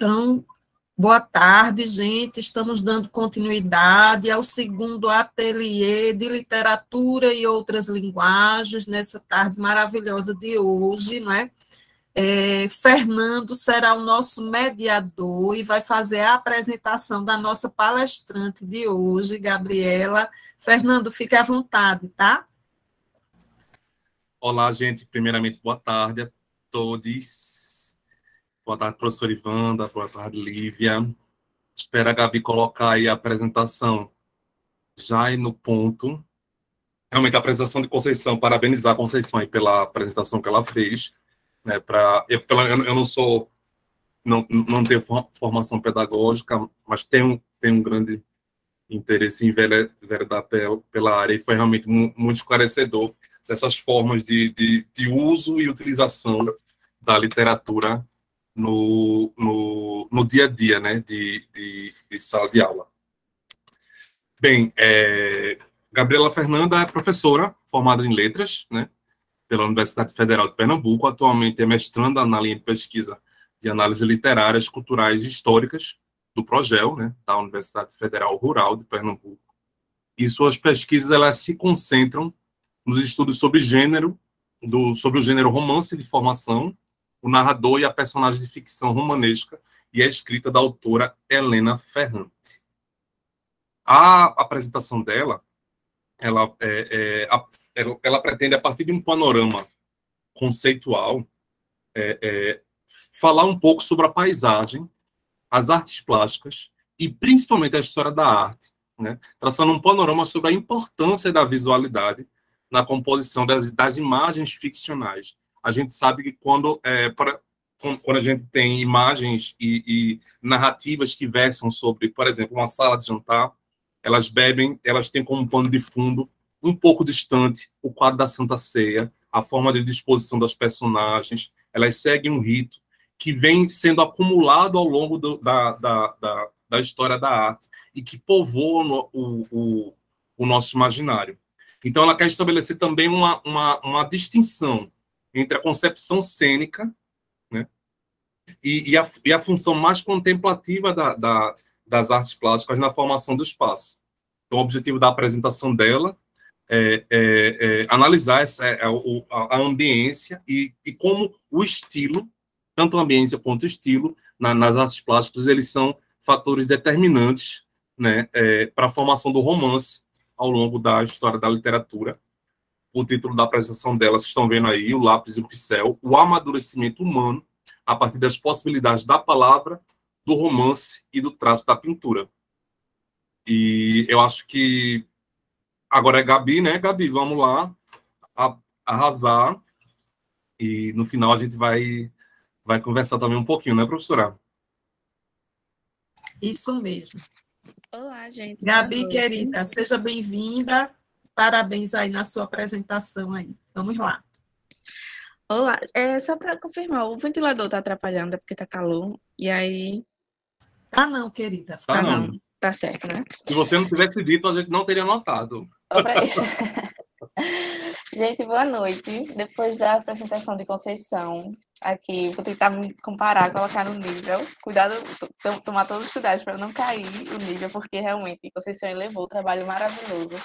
Então, boa tarde, gente. Estamos dando continuidade ao segundo ateliê de literatura e outras linguagens, nessa tarde maravilhosa de hoje, não é? Fernando será o nosso mediador e vai fazer a apresentação da nossa palestrante de hoje, Gabriela. Fernando, fique à vontade, tá? Olá, gente. Primeiramente, boa tarde a todos. Boa tarde, professora Ivanda. Boa tarde, Lívia. Espero a Gabi colocar aí a apresentação já aí no ponto. Realmente, a apresentação de Conceição, parabenizar a Conceição aí pela apresentação que ela fez. Né, eu não tenho formação pedagógica, mas tenho um grande interesse em enveredar pela área, e foi realmente muito esclarecedor dessas formas de uso e utilização da literatura no dia a dia, né, de sala de aula. Bem, Gabriela Fernanda é professora formada em letras, né, pela Universidade Federal de Pernambuco, atualmente é mestranda na linha de pesquisa de análise literárias, culturais e históricas do PROGEL, né, da Universidade Federal Rural de Pernambuco. E suas pesquisas elas se concentram nos estudos sobre sobre o gênero romance de formação, o narrador e a personagem de ficção romanesca, e a escrita da autora Helena Ferrante. A apresentação dela, ela pretende, a partir de um panorama conceitual, falar um pouco sobre a paisagem, as artes plásticas e principalmente a história da arte, né? Traçando um panorama sobre a importância da visualidade na composição das imagens ficcionais. A gente sabe que quando a gente tem imagens e narrativas que versam sobre, por exemplo, uma sala de jantar, elas têm como pano de fundo, um pouco distante, o quadro da Santa Ceia, a forma de disposição das personagens, elas seguem um rito que vem sendo acumulado ao longo da história da arte e que povoa o nosso imaginário. Então, ela quer estabelecer também uma distinção entre a concepção cênica, né, e a função mais contemplativa das artes plásticas na formação do espaço. Então, o objetivo da apresentação dela é analisar a ambiência e como o estilo, tanto a ambiência quanto o estilo, nas artes plásticas, eles são fatores determinantes, né, para a formação do romance ao longo da história da literatura. O título da apresentação dela, vocês estão vendo aí, O Lápis e o Pincel, o amadurecimento humano a partir das possibilidades da palavra, do romance e do traço da pintura. E eu acho que agora é Gabi, né, Gabi? Vamos lá arrasar. E no final a gente vai conversar também um pouquinho, né, professora? Isso mesmo. Olá, gente. Gabi, querida, seja bem-vinda. Parabéns aí na sua apresentação aí. Vamos lá. Olá. Só para confirmar, o ventilador está atrapalhando, é porque está calor. E aí... Tá não, querida. Tá não. Tá certo, né? Se você não tivesse dito, a gente não teria notado. Gente, boa noite. Depois da apresentação de Conceição, aqui, vou tentar me comparar, colocar no nível. Cuidado, tomar todos os cuidados para não cair o nível, porque realmente Conceição elevou o trabalho maravilhoso.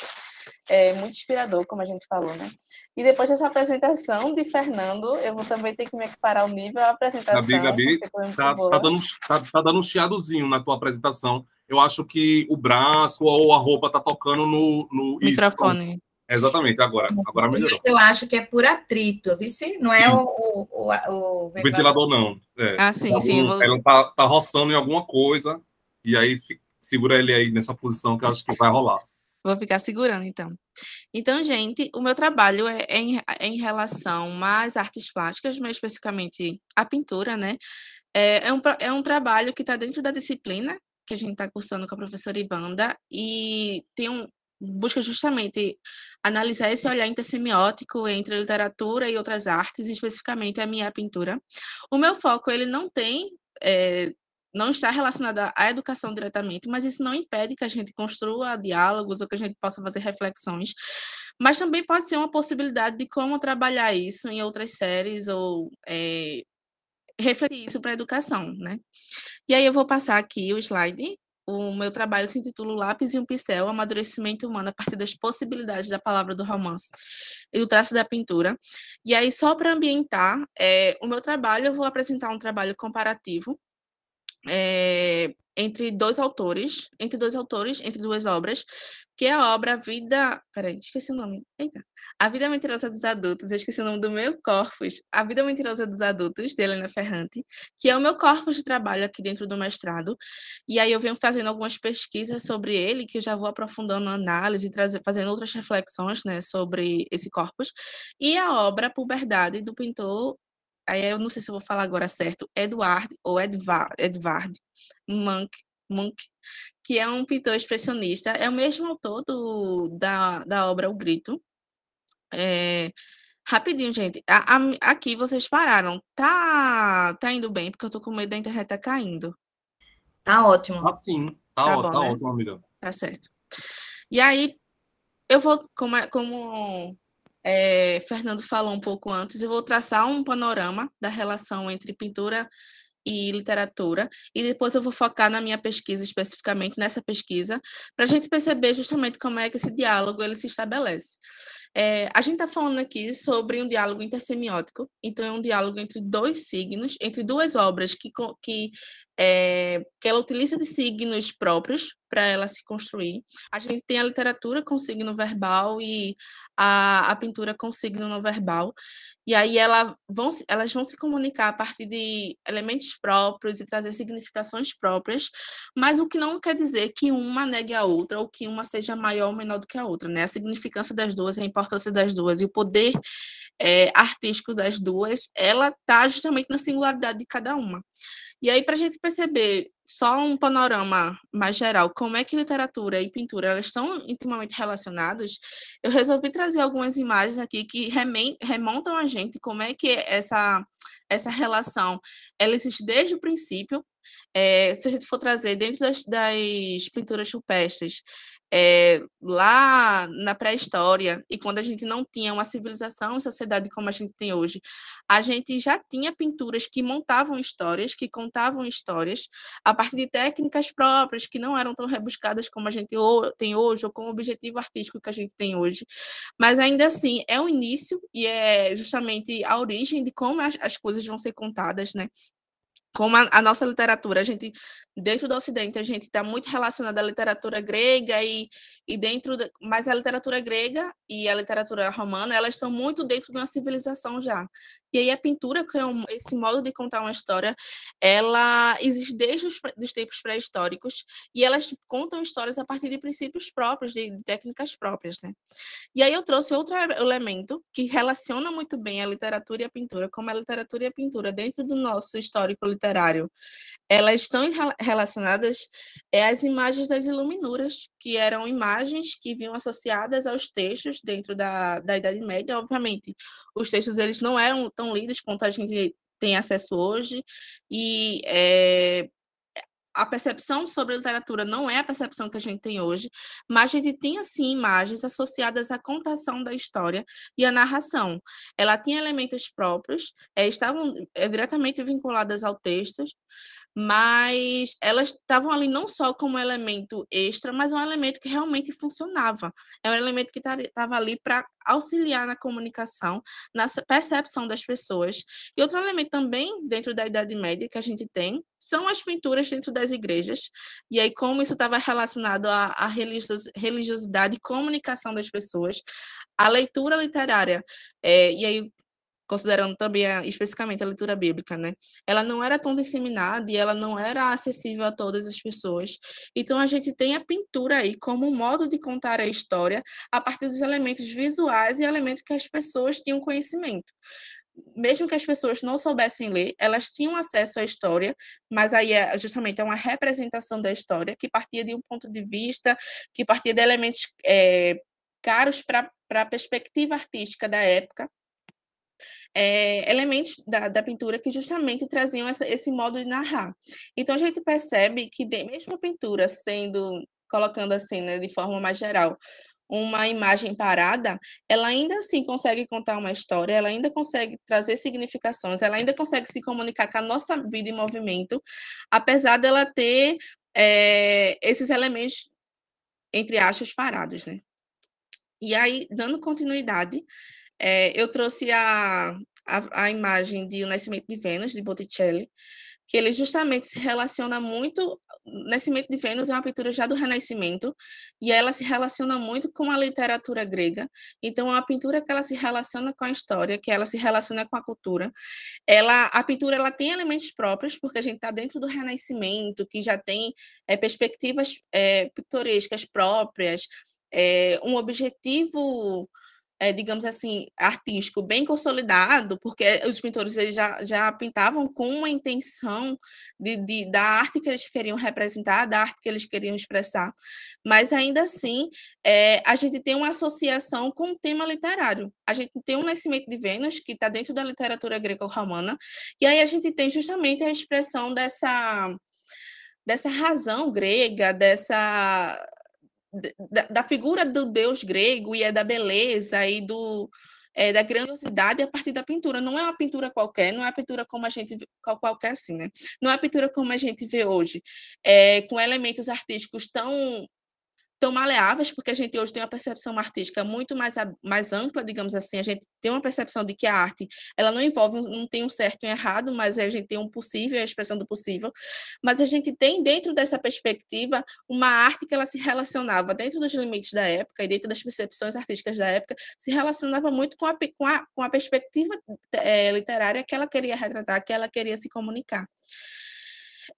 Muito inspirador, como a gente falou, né? E depois dessa apresentação de Fernando, eu vou também ter que me equiparar ao nível à apresentação. Gabi, tá dando um chiadozinho na tua apresentação. Eu acho que o braço ou a roupa tá tocando no microfone. Isso. Exatamente, agora melhorou. Isso eu acho que é por atrito, viu? Não é o ventilador, não. Sim. Ela tá roçando em alguma coisa, e aí segura ele aí nessa posição que eu acho que vai rolar. Vou ficar segurando, então. Então, gente, o meu trabalho é em relação às artes plásticas, mais especificamente a pintura, né? É um trabalho que está dentro da disciplina que a gente está cursando com a professora Ivanda, e busca justamente analisar esse olhar intersemiótico entre a literatura e outras artes, especificamente a minha pintura. O meu foco, ele não está relacionado à educação diretamente, mas isso não impede que a gente construa diálogos ou que a gente possa fazer reflexões, mas também pode ser uma possibilidade de como trabalhar isso em outras séries ou refletir isso para a educação, né? E aí eu vou passar aqui o slide. O meu trabalho se intitula Lápis e um Pincel, Amadurecimento Humano a partir das possibilidades da palavra do romance e do traço da pintura. E aí, só para ambientar o meu trabalho, eu vou apresentar um trabalho comparativo entre duas obras, que é a obra Vida... Peraí, esqueci o nome. Eita. A Vida Mentirosa dos Adultos, eu esqueci o nome do meu corpus. A Vida Mentirosa dos Adultos, de Helena Ferrante, que é o meu corpus de trabalho aqui dentro do mestrado. E aí eu venho fazendo algumas pesquisas sobre ele, que eu já vou aprofundando na análise, fazendo outras reflexões, né, sobre esse corpus. E a obra Puberdade, do pintor... Aí eu não sei se eu vou falar agora certo, Edward Munch, que é um pintor expressionista, é o mesmo autor da obra O Grito. Rapidinho, gente. Aqui vocês pararam. Tá indo bem, porque eu tô com medo da internet tá caindo. Tá ótimo. Ah, sim. Tá Tá ótimo, bom, né? ótimo, amiga. Tá certo. E aí, eu vou, como Fernando falou um pouco antes, eu vou traçar um panorama da relação entre pintura e literatura, e depois eu vou focar na minha pesquisa, especificamente nessa pesquisa, para a gente perceber justamente como é que esse diálogo ele se estabelece. A gente está falando aqui sobre um diálogo intersemiótico, então é um diálogo entre dois signos, entre duas obras que ela utiliza de signos próprios para ela se construir. A gente tem a literatura com signo verbal e a pintura com signo não verbal, e aí elas vão se comunicar a partir de elementos próprios e trazer significações próprias, mas o que não quer dizer que uma negue a outra ou que uma seja maior ou menor do que a outra, né? A significância das duas, a importância das duas e o poder artístico das duas, ela está justamente na singularidade de cada uma. E aí, para a gente perceber só um panorama mais geral, como é que literatura e pintura elas estão intimamente relacionadas, eu resolvi trazer algumas imagens aqui que remontam a gente como é que essa relação ela existe desde o princípio. Se a gente for trazer dentro das pinturas rupestres, lá na pré-história, e quando a gente não tinha uma civilização e sociedade como a gente tem hoje, a gente já tinha pinturas que montavam histórias, que contavam histórias, a partir de técnicas próprias, que não eram tão rebuscadas como a gente tem hoje, ou com o objetivo artístico que a gente tem hoje. Mas, ainda assim, é o início e é justamente a origem de como as coisas vão ser contadas, né? Como a nossa literatura, dentro do Ocidente, a gente está muito relacionada à literatura grega mas a literatura grega e a literatura romana, elas estão muito dentro de uma civilização já. E aí a pintura, que é esse modo de contar uma história, ela existe desde os tempos pré-históricos e elas contam histórias a partir de princípios próprios, de técnicas próprias, né? E aí eu trouxe outro elemento que relaciona muito bem a literatura e a pintura, como a literatura e a pintura dentro do nosso histórico literário, elas estão relacionadas às imagens das iluminuras, que eram imagens que vinham associadas aos textos dentro da Idade Média. Obviamente, os textos eles não eram tão lidos quanto a gente tem acesso hoje, e a percepção sobre a literatura não é a percepção que a gente tem hoje, mas a gente tinha, sim, imagens associadas à contação da história e à narração. Ela tinha elementos próprios, estavam diretamente vinculadas ao texto, mas elas estavam ali não só como elemento extra, mas um elemento que realmente funcionava. É um elemento que estava ali para auxiliar na comunicação, na percepção das pessoas. E outro elemento também, dentro da Idade Média, que a gente tem, são as pinturas dentro das igrejas. E aí, como isso estava relacionado à religiosidade e comunicação das pessoas, a leitura literária, e aí, considerando também especificamente a leitura bíblica, né? Ela não era tão disseminada e ela não era acessível a todas as pessoas. Então, a gente tem a pintura aí como um modo de contar a história a partir dos elementos visuais e elementos que as pessoas tinham conhecimento. Mesmo que as pessoas não soubessem ler, elas tinham acesso à história, mas aí justamente é uma representação da história que partia de um ponto de vista, que partia de elementos caros para a perspectiva artística da época, elementos da pintura que justamente traziam esse modo de narrar. Então, a gente percebe que mesmo a pintura colocando assim, né, de forma mais geral, uma imagem parada, ela ainda assim consegue contar uma história, ela ainda consegue trazer significações, ela ainda consegue se comunicar com a nossa vida em movimento, apesar dela ter esses elementos, entre aspas, parados, né? E aí, dando continuidade, eu trouxe a imagem de O Nascimento de Vênus, de Botticelli, que ele justamente se relaciona muito. O Nascimento de Vênus é uma pintura já do Renascimento, e ela se relaciona muito com a literatura grega. Então, é uma pintura que ela se relaciona com a história, que ela se relaciona com a cultura. A pintura ela tem elementos próprios, porque a gente está dentro do Renascimento, que já tem perspectivas pitorescas próprias, um objetivo, digamos assim, artístico bem consolidado, porque os pintores eles já pintavam com uma intenção da arte que eles queriam representar, da arte que eles queriam expressar, mas ainda assim a gente tem uma associação com o tema literário. A gente tem o Nascimento de Vênus, que está dentro da literatura greco-romana, e aí a gente tem justamente a expressão dessa razão grega, da figura do deus grego e da beleza e da grandiosidade a partir da pintura. Não é uma pintura qualquer, não é uma pintura como a gente qualquer assim, né? Não é uma pintura como a gente vê hoje, com elementos artísticos tão maleáveis, porque a gente hoje tem uma percepção artística muito mais ampla, digamos assim. A gente tem uma percepção de que a arte ela não envolve, não tem um certo e um errado, mas a gente tem um possível, a expressão do possível. Mas a gente tem, dentro dessa perspectiva, uma arte que ela se relacionava, dentro dos limites da época e dentro das percepções artísticas da época, se relacionava muito com a perspectiva literária que ela queria retratar, que ela queria se comunicar.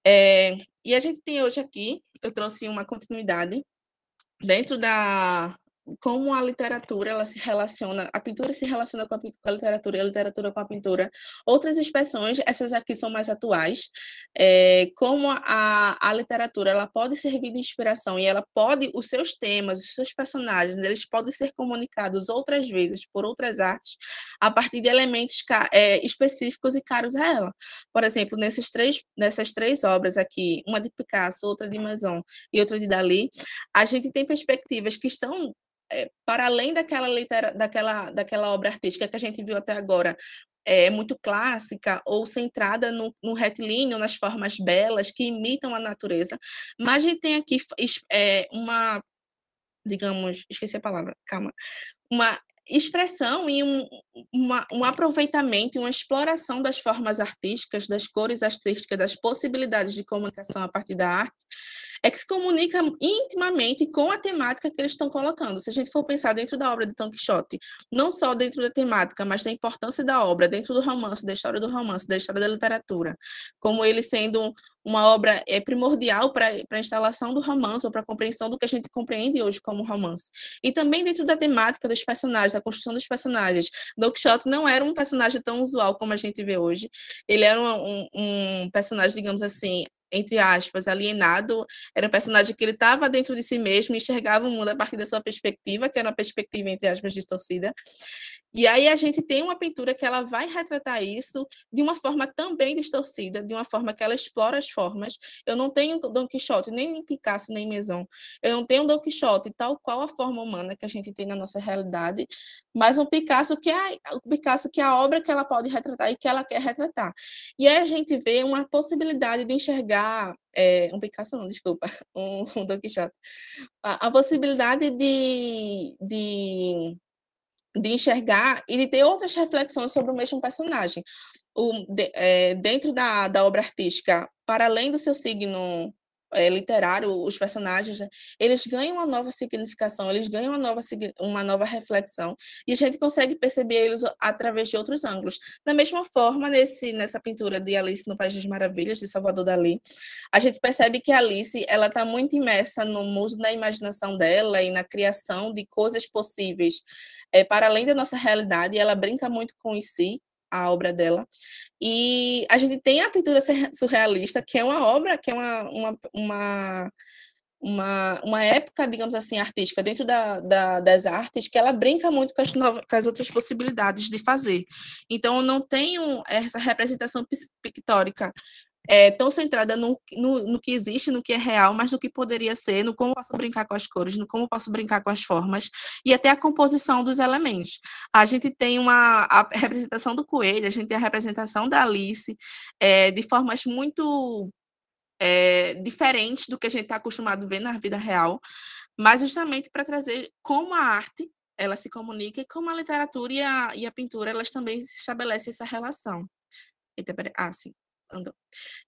E a gente tem hoje aqui, eu trouxe uma continuidade, dentro como a literatura ela se relaciona, a pintura se relaciona com a literatura e a literatura com a pintura. Outras expressões, essas aqui são mais atuais, como a literatura ela pode servir de inspiração e ela pode, os seus temas, os seus personagens, eles podem ser comunicados outras vezes por outras artes a partir de elementos específicos e caros a ela. Por exemplo, nessas três obras aqui, uma de Picasso, outra de Maison e outra de Dalí, a gente tem perspectivas que estão para além daquela obra artística que a gente viu até agora, muito clássica ou centrada no retilíneo, nas formas belas que imitam a natureza, mas a gente tem aqui digamos, esqueci a palavra, calma, uma expressão e um aproveitamento e uma exploração das formas artísticas, das cores artísticas, das possibilidades de comunicação a partir da arte, que se comunica intimamente com a temática que eles estão colocando. Se a gente for pensar dentro da obra de Don Quixote, não só dentro da temática, mas da importância da obra, dentro do romance, da história do romance, da história da literatura, como ele sendo uma obra primordial para a instalação do romance, ou para a compreensão do que a gente compreende hoje como romance. E também dentro da temática dos personagens, da construção dos personagens. Don Quixote não era um personagem tão usual como a gente vê hoje. Ele era um personagem, digamos assim, entre aspas, alienado. Era um personagem que ele estava dentro de si mesmo e enxergava o mundo a partir da sua perspectiva, que era uma perspectiva, entre aspas, distorcida. E aí a gente tem uma pintura que ela vai retratar isso de uma forma também distorcida, de uma forma que ela explora as formas. Eu não tenho Don Quixote, nem Picasso, nem Maison. Eu não tenho Don Quixote tal qual a forma humana que a gente tem na nossa realidade, mas um Picasso que é a obra que ela pode retratar e que ela quer retratar. E aí a gente vê uma possibilidade de enxergar um Picasso não, desculpa, um Don Quixote. A possibilidade de enxergar e de ter outras reflexões sobre o mesmo personagem. Dentro da obra artística, para além do seu signo literário, os personagens, né, eles ganham uma nova significação, eles ganham uma nova reflexão, e a gente consegue perceber eles através de outros ângulos. Da mesma forma, nessa pintura de Alice no País das Maravilhas, de Salvador Dalí, a gente percebe que a Alice está muito imersa no mundo da imaginação dela e na criação de coisas possíveis para além da nossa realidade, e ela brinca muito com si, a obra dela. E a gente tem a pintura surrealista, que é uma obra, que é uma época, digamos assim, artística dentro das artes, que ela brinca muito com as outras possibilidades de fazer. Então, eu não tenho essa representação pictórica tão centrada no que existe, no que é real, mas no que poderia ser, no como posso brincar com as cores, no como posso brincar com as formas, e até a composição dos elementos. A gente tem a representação do coelho, a gente tem a representação da Alice, de formas muito diferentes do que a gente está acostumado a ver na vida real, mas justamente para trazer como a arte ela se comunica e como a literatura e a pintura elas também estabelecem essa relação. Eita, peraí. Sim. Andou.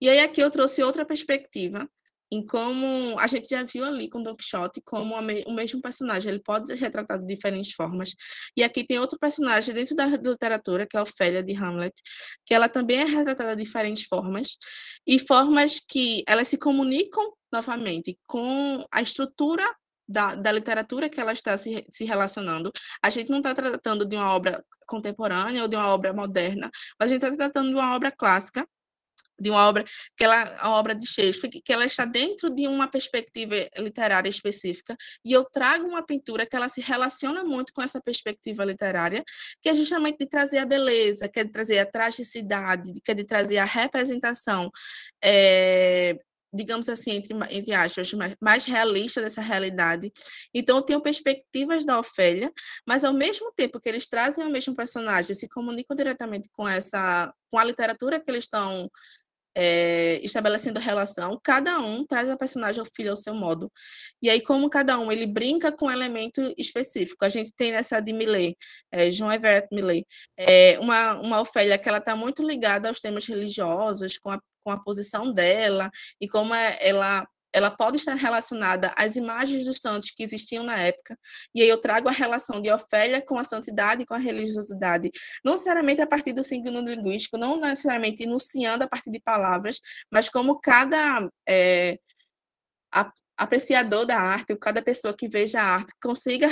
E aí aqui eu trouxe outra perspectiva em como a gente já viu ali com Don Quixote, como o mesmo personagem ele pode ser retratado de diferentes formas. E aqui tem outro personagem dentro da literatura, que é a Ofélia de Hamlet, que ela também é retratada de diferentes formas, e formas que elas se comunicam novamente com a estrutura da literatura que ela está se relacionando. A gente não está tratando de uma obra contemporânea ou de uma obra moderna, mas a gente está tratando de uma obra clássica, de uma obra uma obra de Shakespeare, que ela está dentro de uma perspectiva literária específica, e eu trago uma pintura que ela se relaciona muito com essa perspectiva literária, que é justamente de trazer a beleza, que é de trazer a tragicidade, que é de trazer a representação, digamos assim, entre aspas, mais realista dessa realidade. Então, eu tenho perspectivas da Ofélia, mas ao mesmo tempo que eles trazem o mesmo personagem, se comunicam diretamente com a literatura que eles estão estabelecendo a relação, cada um traz a personagem filho ao seu modo. E aí, como cada um ele brinca com um elemento específico. A gente tem nessa de Millet, João Everett Millet, uma Ofélia que ela está muito ligada aos temas religiosos, com a posição dela, e como ela pode estar relacionada às imagens dos santos que existiam na época. E aí eu trago a relação de Ofélia com a santidade e com a religiosidade, não necessariamente a partir do signo linguístico, não necessariamente enunciando a partir de palavras, mas como cada apreciador da arte, ou cada pessoa que veja a arte, consiga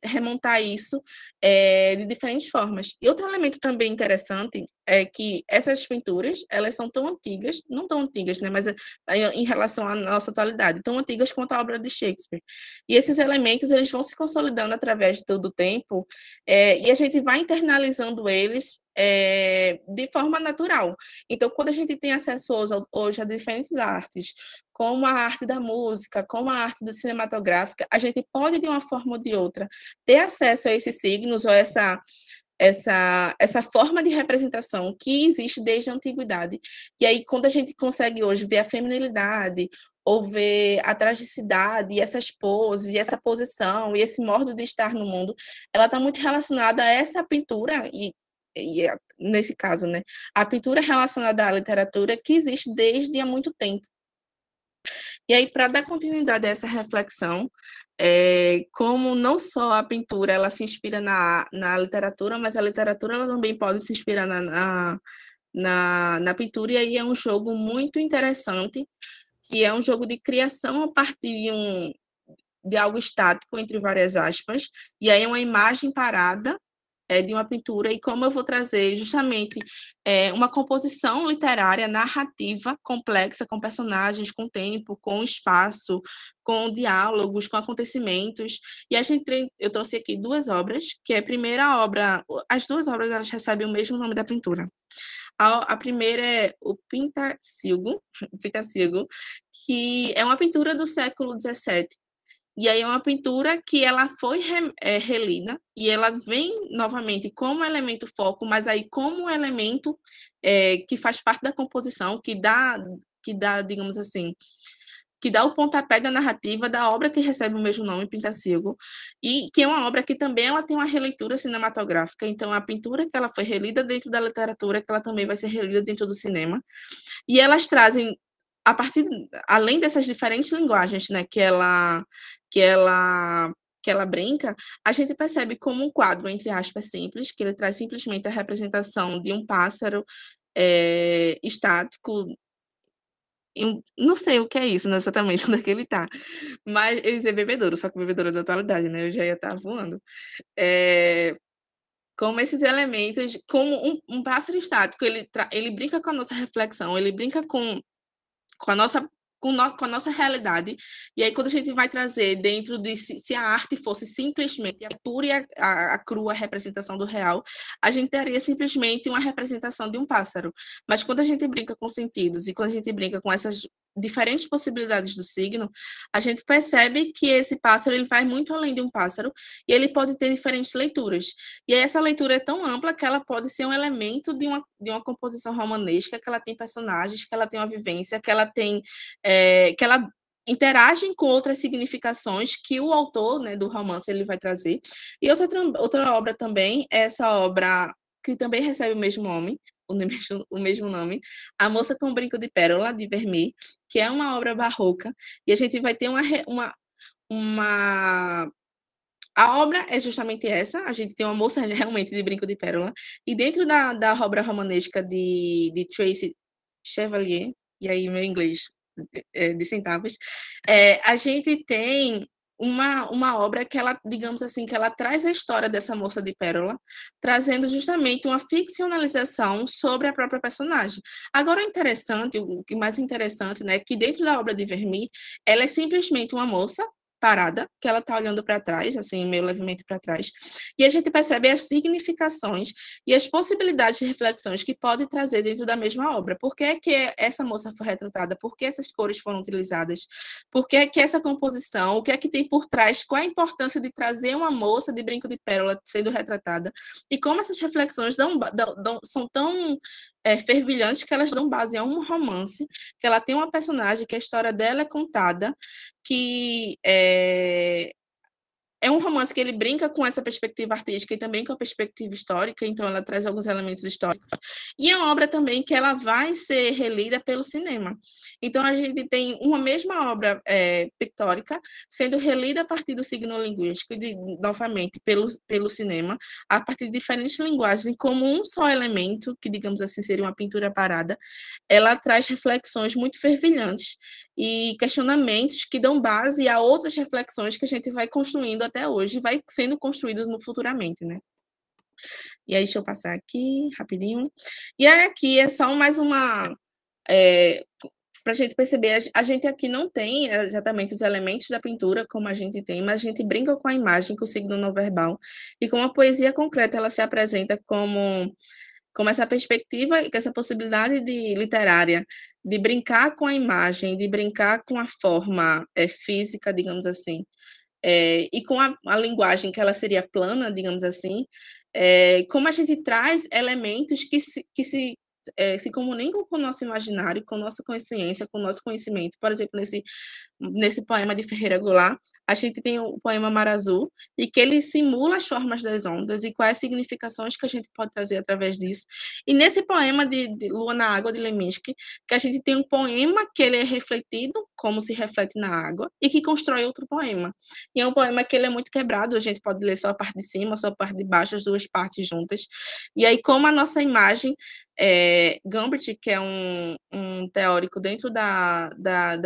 remontar isso de diferentes formas. E outro elemento também interessante é que essas pinturas, elas são tão antigas, não tão antigas, né, mas em relação à nossa atualidade, tão antigas quanto a obra de Shakespeare. E esses elementos, eles vão se consolidando através do tempo, e a gente vai internalizando eles de forma natural. Então, quando a gente tem acesso hoje a diferentes artes, como a arte da música, como a arte cinematográfica, a gente pode, de uma forma ou de outra, ter acesso a esses signos ou essa forma de representação que existe desde a antiguidade. E aí, quando a gente consegue hoje ver a feminilidade, ou ver a tragicidade, e essas poses, e essa posição, e esse modo de estar no mundo, ela está muito relacionada a essa pintura, e nesse caso, né, a pintura relacionada à literatura que existe desde há muito tempo. E aí, para dar continuidade a essa reflexão, como não só a pintura ela se inspira na literatura, mas a literatura ela também pode se inspirar na pintura, e aí é um jogo muito interessante, que é um jogo de criação a partir de algo estático, entre várias aspas, e aí é uma imagem parada de uma pintura, e como eu vou trazer justamente uma composição literária, narrativa, complexa, com personagens, com tempo, com espaço, com diálogos, com acontecimentos. E eu trouxe aqui duas obras, que é a primeira obra, as duas obras elas recebem o mesmo nome da pintura. A primeira é o Pintacilgo, que é uma pintura do século XVII. E aí é uma pintura que ela foi relida, e ela vem novamente como elemento foco, mas aí como elemento que faz parte da composição, que dá, digamos assim, que dá o pontapé da narrativa da obra que recebe o mesmo nome, Pintacilgo, e que é uma obra que também ela tem uma releitura cinematográfica. Então, a pintura que ela foi relida dentro da literatura, que ela também vai ser relida dentro do cinema, e elas trazem, além dessas diferentes linguagens, né, que ela brinca, a gente percebe como um quadro, entre aspas, simples, que ele traz simplesmente a representação de um pássaro estático. Eu não sei o que é isso, né, exatamente onde é que ele está, mas eu ia dizer bebedouro, só que bebedouro da atualidade, né, eu já ia estar voando. Como esses elementos, como um pássaro estático, ele brinca com a nossa reflexão, ele brinca com a nossa com a nossa realidade. E aí, quando a gente vai trazer dentro de se a arte fosse simplesmente a pura e a crua representação do real, a gente teria simplesmente uma representação de um pássaro. Mas quando a gente brinca com sentidos e quando a gente brinca com essas diferentes possibilidades do signo, a gente percebe que esse pássaro ele vai muito além de um pássaro e ele pode ter diferentes leituras. E aí essa leitura é tão ampla que ela pode ser um elemento de uma composição romanesca, que ela tem personagens, que ela tem uma vivência, que ela tem que ela interagem com outras significações que o autor, né, do romance ele vai trazer. E outra obra também é essa obra que também recebe o mesmo nome, o mesmo nome, A Moça com Brinco de Pérola, de Vermeer, que é uma obra barroca, e a gente vai ter a obra é justamente essa, a gente tem uma moça realmente de brinco de pérola, e dentro da obra romanesca de Tracy Chevalier, e aí meu inglês de centavos, a gente tem uma obra que ela, digamos assim, que ela traz a história dessa moça de pérola, trazendo justamente uma ficcionalização sobre a própria personagem. Agora, o que mais interessante, né, é que dentro da obra de Vermeer, ela é simplesmente uma moça parada, que ela está olhando para trás, assim, meio levemente para trás, e a gente percebe as significações e as possibilidades de reflexões que pode trazer dentro da mesma obra. Por que que essa moça foi retratada? Por que essas cores foram utilizadas? Por que que essa composição? O que é que tem por trás? Qual a importância de trazer uma moça de brinco de pérola sendo retratada? E como essas reflexões são tão fervilhantes que elas dão base a um romance, que ela tem uma personagem que a história dela é contada, que é um romance que ele brinca com essa perspectiva artística e também com a perspectiva histórica, então ela traz alguns elementos históricos. E é uma obra também que ela vai ser relida pelo cinema. Então a gente tem uma mesma obra pictórica sendo relida a partir do signo linguístico e novamente pelo cinema, a partir de diferentes linguagens, e como um só elemento, que digamos assim seria uma pintura parada, ela traz reflexões muito fervilhantes e questionamentos que dão base a outras reflexões que a gente vai construindo até hoje, vai sendo construídos no futuramente, né? E aí, deixa eu passar aqui, rapidinho. E aí, aqui é só mais uma... para a gente perceber, a gente aqui não tem exatamente os elementos da pintura como a gente tem, mas a gente brinca com a imagem, com o signo não verbal, e com a poesia concreta, ela se apresenta como essa perspectiva e com essa possibilidade literária de brincar com a imagem, de brincar com a forma física, digamos assim, e com a linguagem, que ela seria plana, digamos assim, como a gente traz elementos que se comunicam com o nosso imaginário, com a nossa consciência, com o nosso conhecimento. Por exemplo, nesse poema de Ferreira Goulart, a gente tem o poema Mar Azul, e que ele simula as formas das ondas e quais significações que a gente pode trazer através disso. E nesse poema de Lua na Água, de Leminski, que a gente tem um poema que ele é refletido, como se reflete na água, e que constrói outro poema. E é um poema que ele é muito quebrado, a gente pode ler só a parte de cima, só a parte de baixo, as duas partes juntas. E aí, como a nossa imagem... Gombrich, que é um teórico dentro da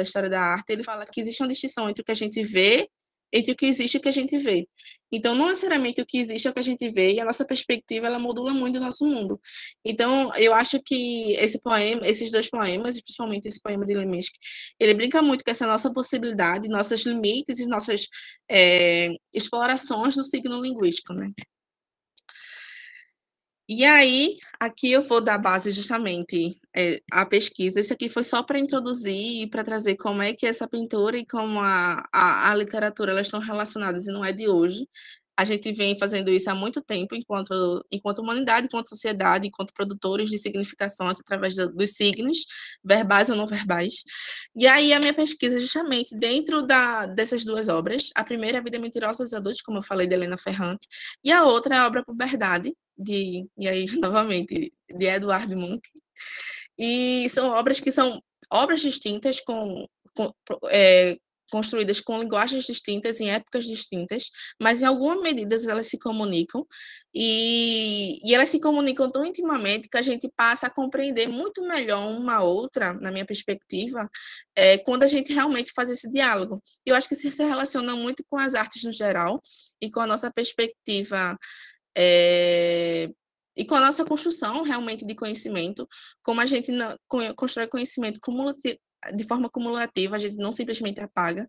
história da arte, ele fala que existe uma distinção entre o que a gente vê, entre o que existe e o que a gente vê. Então, não necessariamente o que existe é o que a gente vê, e a nossa perspectiva, ela modula muito o nosso mundo. Então, eu acho que esses dois poemas, e principalmente esse poema de Leminski, ele brinca muito com essa nossa possibilidade, nossos limites e nossas explorações do signo linguístico, né? E aí, aqui eu vou dar base justamente à pesquisa. Isso aqui foi só para introduzir e para trazer como é que essa pintura e como a literatura elas estão relacionadas, e não é de hoje. A gente vem fazendo isso há muito tempo, enquanto humanidade, enquanto sociedade, enquanto produtores de significações através dos signos, verbais ou não verbais. E aí, a minha pesquisa é justamente dentro dessas duas obras. A primeira é A Vida Mentirosa dos Adultos, como eu falei, de Helena Ferrante, e a outra é a obra Puberdade, e aí, novamente, de Edvard Munch. E são obras que são obras distintas, construídas com linguagens distintas, em épocas distintas, mas em alguma medida elas se comunicam, e elas se comunicam tão intimamente que a gente passa a compreender muito melhor uma outra, na minha perspectiva, quando a gente realmente faz esse diálogo. Eu acho que isso se relaciona muito com as artes no geral, e com a nossa perspectiva... e com a nossa construção realmente de conhecimento, como a gente constrói conhecimento de forma cumulativa, a gente não simplesmente apaga,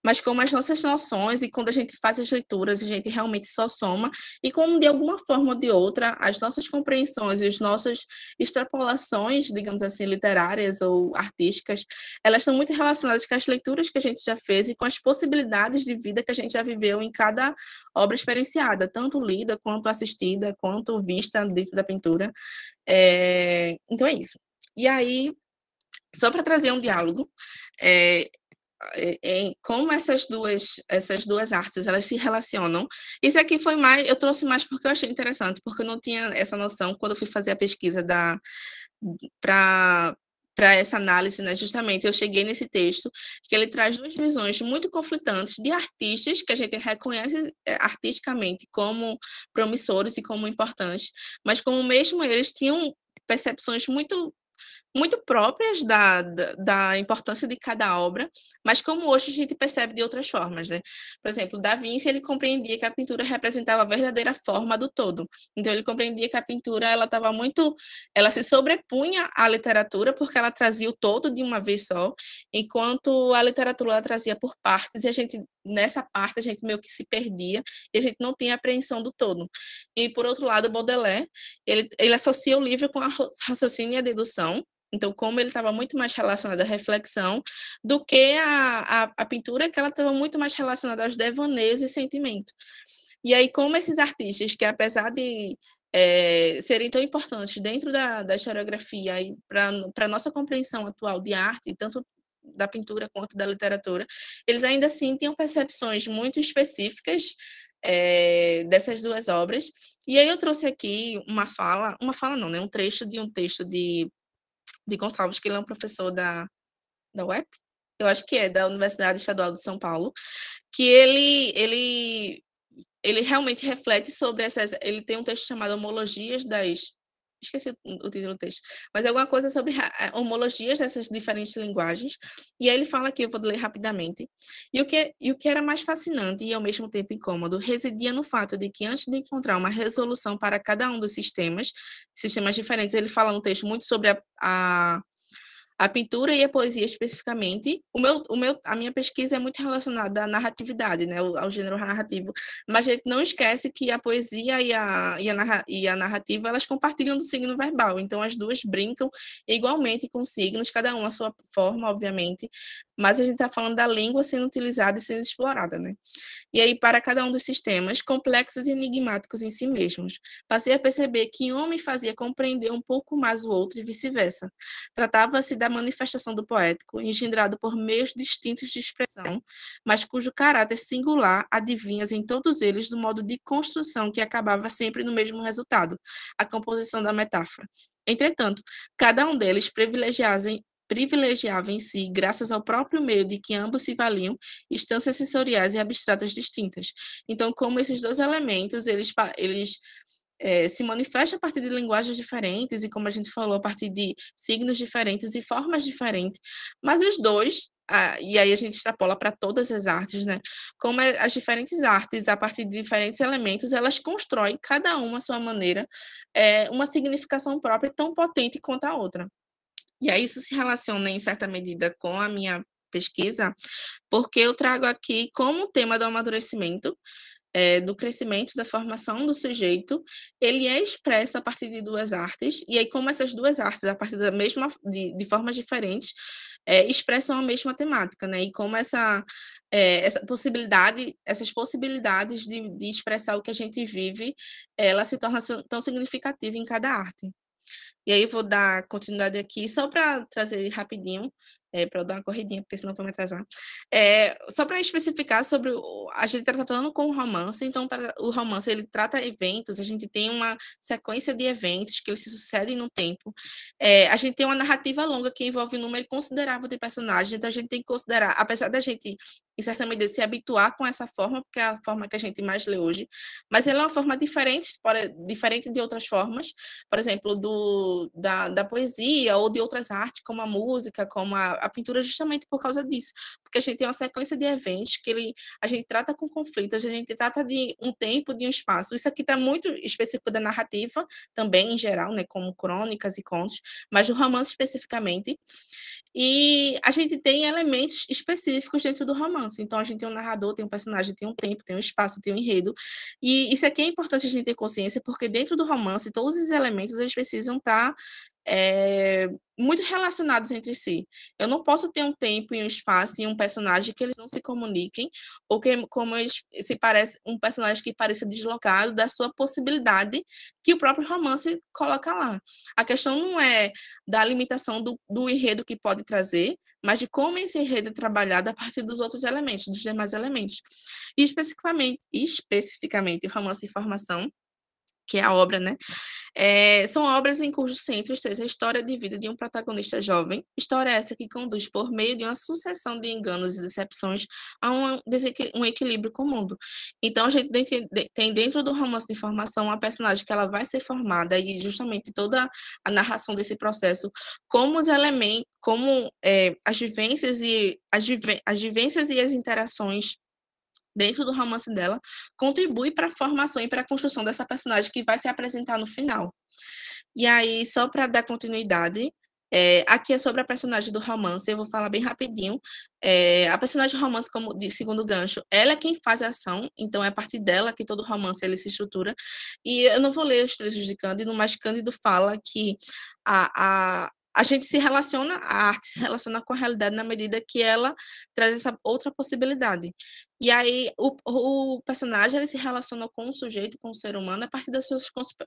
mas como as nossas noções e quando a gente faz as leituras, a gente realmente só soma, e como de alguma forma ou de outra, as nossas compreensões e as nossas extrapolações, digamos assim, literárias ou artísticas, elas estão muito relacionadas com as leituras que a gente já fez e com as possibilidades de vida que a gente já viveu em cada obra experienciada, tanto lida, quanto assistida, quanto vista dentro da pintura. Então é isso. E aí, só para trazer um diálogo, como essas duas artes elas se relacionam. Isso aqui foi mais, eu trouxe mais porque eu achei interessante, porque eu não tinha essa noção quando eu fui fazer a pesquisa para essa análise, né? Justamente eu cheguei nesse texto que ele traz duas visões muito conflitantes de artistas que a gente reconhece artisticamente como promissores e como importantes, mas como mesmo eles tinham percepções muito próprias da importância de cada obra, mas como hoje a gente percebe de outras formas, né? Por exemplo, Da Vinci, ele compreendia que a pintura representava a verdadeira forma do todo. Então, ele compreendia que a pintura, ela se sobrepunha à literatura, porque ela trazia o todo de uma vez só, enquanto a literatura ela trazia por partes, e nessa parte, a gente meio que se perdia, e a gente não tinha apreensão do todo. E, por outro lado, Baudelaire, ele associa o livro com a raciocínio e a dedução. Então, como ele estava muito mais relacionado à reflexão do que a pintura, que ela estava muito mais relacionada aos devaneios e sentimentos. E aí, como esses artistas, que apesar de serem tão importantes dentro da historiografia e para a nossa compreensão atual de arte, tanto da pintura quanto da literatura, eles ainda assim tinham percepções muito específicas dessas duas obras. E aí eu trouxe aqui uma fala não, né? Um trecho de Gonçalves, que ele é um professor da UEP, eu acho que da Universidade Estadual de São Paulo, que ele realmente reflete sobre ele tem um texto chamado Homologias das... Esqueci o título do texto, mas é alguma coisa sobre homologias dessas diferentes linguagens, e aí ele fala aqui, eu vou ler rapidamente, e o que era mais fascinante e ao mesmo tempo incômodo residia no fato de que antes de encontrar uma resolução para cada um dos sistemas diferentes, ele fala no texto muito sobre a pintura e a poesia especificamente. A minha pesquisa é muito relacionada à narratividade, né, ao gênero narrativo, mas a gente não esquece que a poesia e a narrativa, elas compartilham do signo verbal, então as duas brincam igualmente com signos, cada uma a sua forma, obviamente, mas a gente está falando da língua sendo utilizada e sendo explorada, né? E aí, para cada um dos sistemas, complexos e enigmáticos em si mesmos, passei a perceber que um me fazia compreender um pouco mais o outro e vice-versa. Tratava-se da manifestação do poético, engendrado por meios distintos de expressão, mas cujo caráter singular adivinhas em todos eles do modo de construção que acabava sempre no mesmo resultado, a composição da metáfora. Entretanto, cada um deles privilegiava em si, graças ao próprio meio de que ambos se valiam, instâncias sensoriais e abstratas distintas. Então, como esses dois elementos, eles se manifestam a partir de linguagens diferentes e, como a gente falou, a partir de signos diferentes e formas diferentes, mas os dois, e aí a gente extrapola para todas as artes, né? Como as diferentes artes, a partir de diferentes elementos, elas constroem, cada uma à sua maneira, uma significação própria tão potente quanto a outra. E aí isso se relaciona, em certa medida, com a minha pesquisa, porque eu trago aqui como tema do amadurecimento, do crescimento, da formação do sujeito, ele é expresso a partir de duas artes, e aí como essas duas artes, a partir de formas diferentes, expressam a mesma temática, né? E como essas possibilidades de expressar o que a gente vive, ela se torna tão significativa em cada arte. E aí eu vou dar continuidade aqui, só para trazer rapidinho, para eu dar uma corridinha, porque senão vou me atrasar. Só para especificar sobre a gente está tratando com o romance, então o romance ele trata eventos, a gente tem uma sequência de eventos que eles se sucedem no tempo. A gente tem uma narrativa longa que envolve um número considerável de personagens, então a gente tem que considerar, apesar da gente, em certa medida, se habituar com essa forma, porque é a forma que a gente mais lê hoje, mas ela é uma forma diferente de outras formas, por exemplo, da poesia ou de outras artes, como a música, como a a pintura justamente por causa disso, porque a gente tem uma sequência de eventos que a gente trata com conflitos, a gente trata de um tempo, de um espaço. Isso aqui está muito específico da narrativa, também em geral, né, como crônicas e contos, mas do romance especificamente. E a gente tem elementos específicos dentro do romance. Então, a gente tem um narrador, tem um personagem, tem um tempo, tem um espaço, tem um enredo. E isso aqui é importante a gente ter consciência, porque dentro do romance, todos os elementos eles precisam estar muito relacionados entre si. Eu não posso ter um tempo e um espaço e um personagem que eles não se comuniquem, ou que como eles se parece um personagem que pareça deslocado da sua possibilidade que o próprio romance coloca lá. A questão não é da limitação do enredo que pode trazer, mas de como esse enredo é trabalhado a partir dos outros elementos, dos demais elementos. E especificamente romance e formação, que é a obra, né? São obras em cujo centro esteja a história de vida de um protagonista jovem, história essa que conduz por meio de uma sucessão de enganos e decepções a um equilíbrio com o mundo. Então, a gente tem dentro do romance de formação uma personagem que ela vai ser formada e justamente toda a narração desse processo, como os elementos, como as vivências e as interações dentro do romance dela, contribui para a formação e para a construção dessa personagem que vai se apresentar no final. E aí, só para dar continuidade, aqui é sobre a personagem do romance, eu vou falar bem rapidinho. A personagem do romance, como de segundo gancho, ela é quem faz a ação, então é a partir dela que todo romance ele se estrutura. E eu não vou ler os trechos de Cândido, mas Cândido fala que a gente se relaciona, a arte se relaciona com a realidade na medida que ela traz essa outra possibilidade. E aí o personagem ele se relaciona com o sujeito, com o ser humano, a partir das suas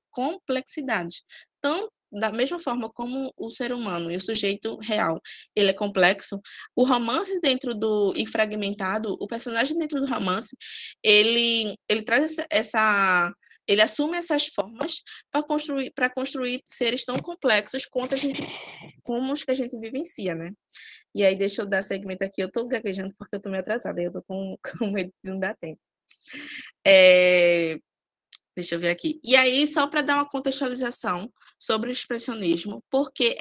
complexidades. Então, da mesma forma como o ser humano e o sujeito real, ele é complexo, o romance dentro e fragmentado, o personagem dentro do romance, ele traz ele assume essas formas para construir seres tão complexos como os que a gente vivencia, né? E aí, deixa eu dar segmento aqui. Eu estou gaguejando porque eu estou meio atrasada. Eu estou com medo de não dar tempo. Deixa eu ver aqui. E aí, só para dar uma contextualização sobre o expressionismo, porque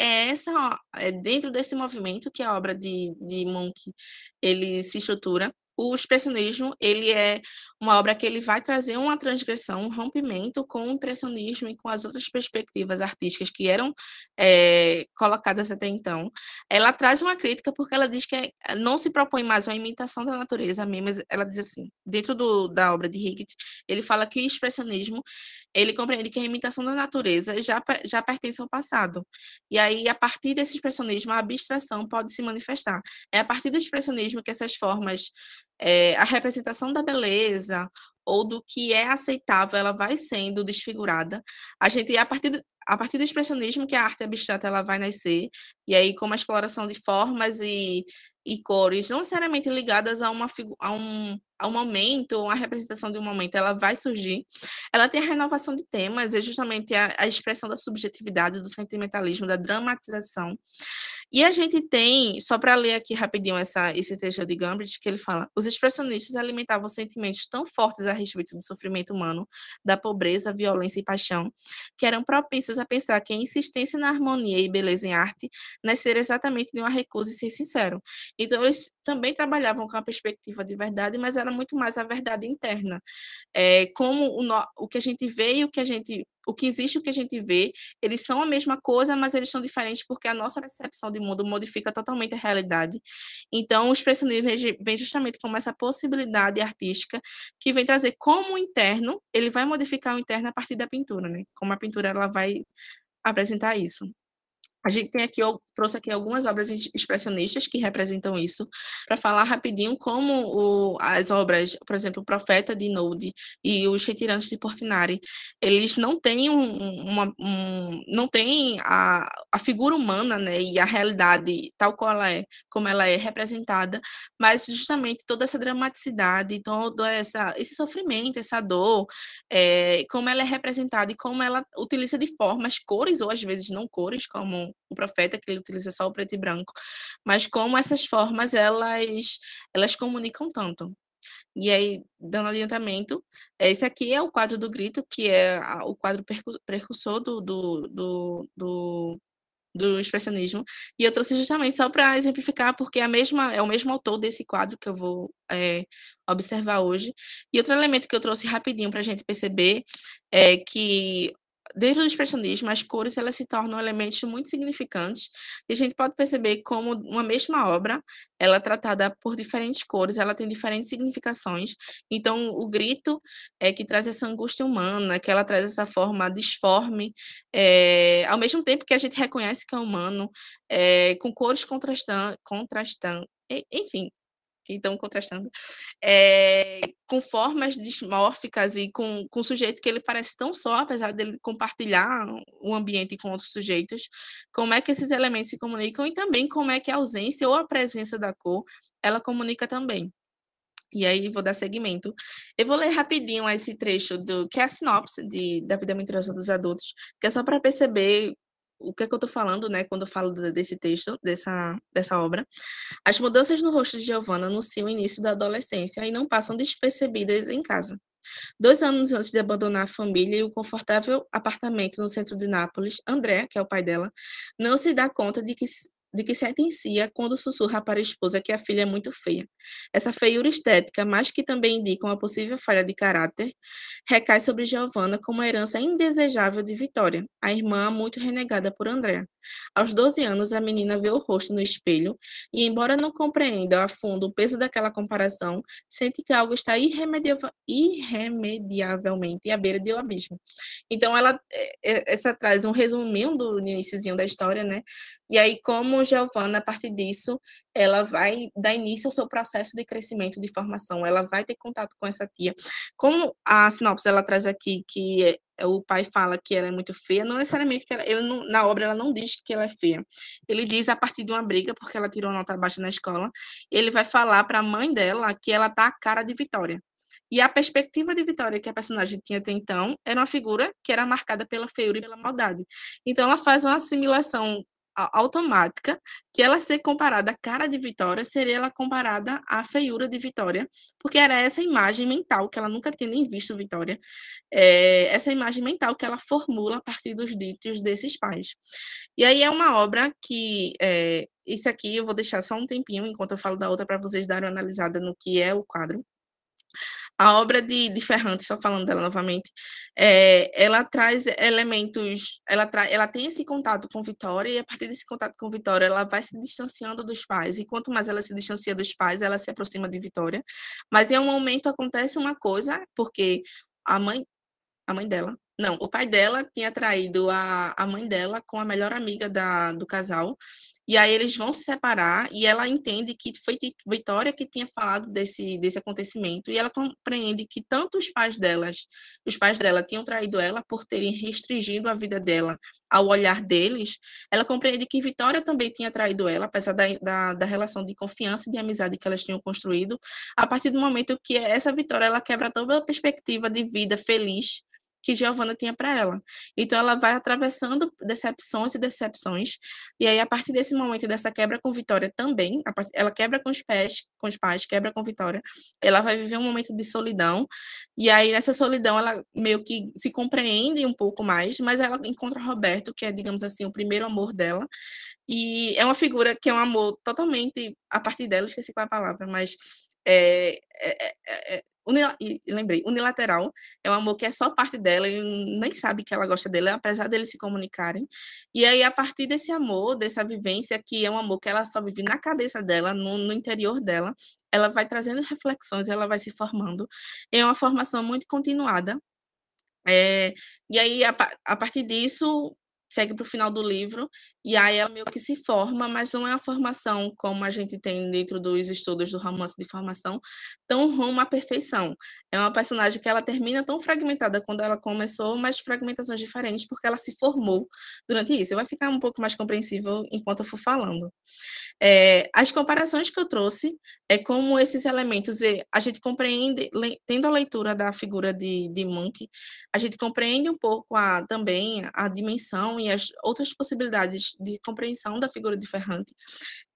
dentro desse movimento que a obra de Munch ele se estrutura. O expressionismo, ele é uma obra que ele vai trazer uma transgressão, um rompimento com o impressionismo e com as outras perspectivas artísticas que eram colocadas até então. Ela traz uma crítica porque ela diz que não se propõe mais uma imitação da natureza, mas ela diz assim, dentro da obra de Higgins, ele fala que o expressionismo, ele compreende que a imitação da natureza já pertence ao passado. E aí, a partir desse expressionismo, a abstração pode se manifestar. É a partir do expressionismo que essas formas a representação da beleza ou do que é aceitável, ela vai sendo desfigurada. A gente, a partir do expressionismo que a arte abstrata ela vai nascer, e aí como a exploração de formas e cores, não necessariamente ligadas a um momento, ou a representação de um momento, ela vai surgir. Ela tem a renovação de temas, é justamente a expressão da subjetividade, do sentimentalismo, da dramatização. E a gente tem, só para ler aqui rapidinho esse trecho de Gambit, que ele fala: os expressionistas alimentavam sentimentos tão fortes a respeito do sofrimento humano, da pobreza, violência e paixão, que eram propensos a pensar que a insistência na harmonia e beleza em arte nasceria exatamente de uma recusa em ser sincero. Então, eles também trabalhavam com a perspectiva de verdade, mas era muito mais a verdade interna. Como o que a gente vê e o que existe e o que a gente vê, eles são a mesma coisa, mas eles são diferentes porque a nossa percepção de mundo modifica totalmente a realidade. Então, o expressionismo vem justamente como essa possibilidade artística que vem trazer como o interno, ele vai modificar o interno a partir da pintura, né? Como a pintura ela vai apresentar isso. A gente tem aqui, eu trouxe aqui algumas obras expressionistas que representam isso, para falar rapidinho como as obras, por exemplo, o Profeta de Nolde e os Retirantes de Portinari, eles não têm não têm a figura humana, né, e a realidade tal como ela é representada, mas justamente toda essa dramaticidade, todo esse sofrimento, essa dor, como ela é representada e como ela utiliza de formas, cores ou às vezes não cores, como o Profeta, que ele utiliza só o preto e branco, mas como essas formas, elas comunicam tanto. E aí, dando adiantamento, esse aqui é o quadro do Grito, que é o quadro precursor do do expressionismo, e eu trouxe justamente só para exemplificar, porque é o mesmo autor desse quadro que eu vou observar hoje. E outro elemento que eu trouxe rapidinho para a gente perceber é que dentro do expressionismo, as cores elas se tornam elementos muito significantes, e a gente pode perceber como uma mesma obra, ela é tratada por diferentes cores, ela tem diferentes significações. Então, o grito é que traz essa angústia humana, que ela traz essa forma disforme, ao mesmo tempo que a gente reconhece que é humano, com cores enfim, que estão contrastando, com formas dismórficas e com um sujeito que ele parece tão só, apesar dele compartilhar o ambiente com outros sujeitos, como é que esses elementos se comunicam e também como é que a ausência ou a presença da cor, ela comunica também. E aí, vou dar seguimento. Eu vou ler rapidinho esse trecho que é a sinopse da vida mentirosa dos adultos, que é só para perceber o que é que eu estou falando, né, quando eu falo desse texto, dessa obra. As mudanças no rosto de Giovanna anunciam o início da adolescência e não passam despercebidas em casa. 2 anos antes de abandonar a família e o confortável apartamento no centro de Nápoles, André, que é o pai dela, não se dá conta de que sentencia quando sussurra para a esposa que a filha é muito feia. Essa feiura estética, mas que também indica uma possível falha de caráter, recai sobre Giovanna como uma herança indesejável de Vitória, a irmã muito renegada por André. Aos 12 anos, a menina vê o rosto no espelho e, embora não compreenda a fundo o peso daquela comparação, sente que algo está irremediavelmente à beira do abismo. Então, essa traz um resuminho do iniciozinho da história, né? E aí, como Giovanna, a partir disso, ela vai dar início ao seu processo de crescimento, de formação, ela vai ter contato com essa tia. Como a sinopse ela traz aqui que o pai fala que ela é muito feia, não necessariamente que na obra ela não diz que ela é feia. Ele diz a partir de uma briga, porque ela tirou nota baixa na escola, ele vai falar para a mãe dela que ela tá a cara de Vitória. E a perspectiva de Vitória que a personagem tinha até então era uma figura que era marcada pela feiura e pela maldade. Então ela faz uma assimilação automática, que ela ser comparada à cara de Vitória, seria ela comparada à feiura de Vitória, porque era essa imagem mental, que ela nunca tinha nem visto Vitória, essa imagem mental que ela formula a partir dos ditos desses pais. E aí é uma obra que, isso aqui eu vou deixar só um tempinho, enquanto eu falo da outra, para vocês darem uma analisada no que é o quadro. A obra de Ferrante, só falando dela novamente, ela traz elementos, ela tem esse contato com Vitória, e a partir desse contato com Vitória, ela vai se distanciando dos pais, e quanto mais ela se distancia dos pais, ela se aproxima de Vitória. Mas em um momento acontece uma coisa, porque a mãe dela, não, o pai dela tinha traído a mãe dela com a melhor amiga do casal, e aí eles vão se separar, e ela entende que foi Vitória que tinha falado desse acontecimento, e ela compreende que tanto os pais dela tinham traído ela por terem restringido a vida dela ao olhar deles, ela compreende que Vitória também tinha traído ela, apesar da relação de confiança e de amizade que elas tinham construído, a partir do momento que essa Vitória, ela quebra toda a perspectiva de vida feliz que Giovanna tinha para ela. Então, ela vai atravessando decepções e decepções, e aí, a partir desse momento, dessa quebra com Vitória também, ela quebra com os pais, quebra com Vitória, ela vai viver um momento de solidão, e aí, nessa solidão, ela meio que se compreende um pouco mais, mas ela encontra Roberto, que é, digamos assim, o primeiro amor dela, e é uma figura que é um amor totalmente, a partir dela, esqueci qual é a palavra, mas lembrei, unilateral, é um amor que é só parte dela, e nem sabe que ela gosta dele, apesar deles se comunicarem, e aí a partir desse amor, dessa vivência, que é um amor que ela só vive na cabeça dela, no interior dela, ela vai trazendo reflexões, ela vai se formando, é uma formação muito continuada, e aí a partir disso, segue para o final do livro, e aí ela meio que se forma, mas não é uma formação como a gente tem dentro dos estudos do romance de formação, tão rumo à perfeição. É uma personagem que ela termina tão fragmentada quando ela começou, mas fragmentações diferentes, porque ela se formou durante isso. Vai ficar um pouco mais compreensível enquanto eu for falando. As comparações que eu trouxe é como esses elementos, a gente compreende, tendo a leitura da figura de Munch, a gente compreende um pouco também a dimensão e as outras possibilidades de compreensão da figura de Ferrante.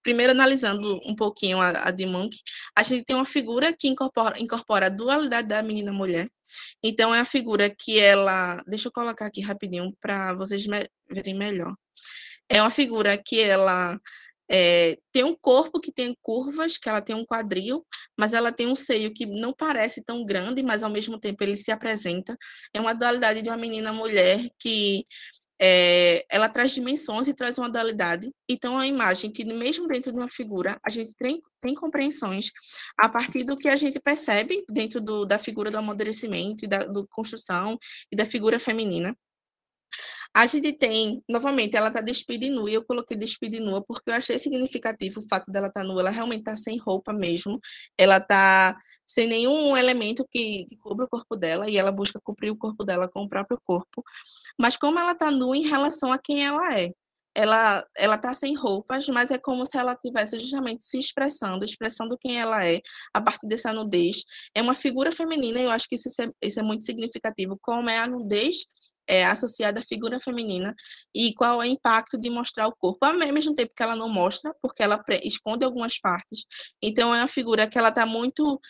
Primeiro, analisando um pouquinho a de Munch, a gente tem uma figura que incorpora a dualidade da menina-mulher. Então, é a figura que ela... Deixa eu colocar aqui rapidinho para vocês verem melhor. É uma figura que ela tem um corpo que tem curvas, que ela tem um quadril, mas ela tem um seio que não parece tão grande, mas ao mesmo tempo ele se apresenta. É uma dualidade de uma menina-mulher que ela traz dimensões e traz uma dualidade. Então, é uma imagem que, mesmo dentro de uma figura, a gente tem compreensões a partir do que a gente percebe dentro da figura do amadurecimento, e do construção e da figura feminina. A gente tem, novamente, ela está despida e nua, e eu coloquei despida e nua porque eu achei significativo o fato dela estar nua, ela realmente está sem roupa mesmo, ela está sem nenhum elemento que cubra o corpo dela, e ela busca cobrir o corpo dela com o próprio corpo, mas como ela está nua em relação a quem ela é. Ela está sem roupas, mas é como se ela estivesse justamente se expressando quem ela é, a partir dessa nudez. É uma figura feminina, e eu acho que isso é muito significativo, como é a nudez associada à figura feminina, e qual é o impacto de mostrar o corpo, ao mesmo tempo que ela não mostra, porque ela esconde algumas partes. Então, é uma figura que ela está muito...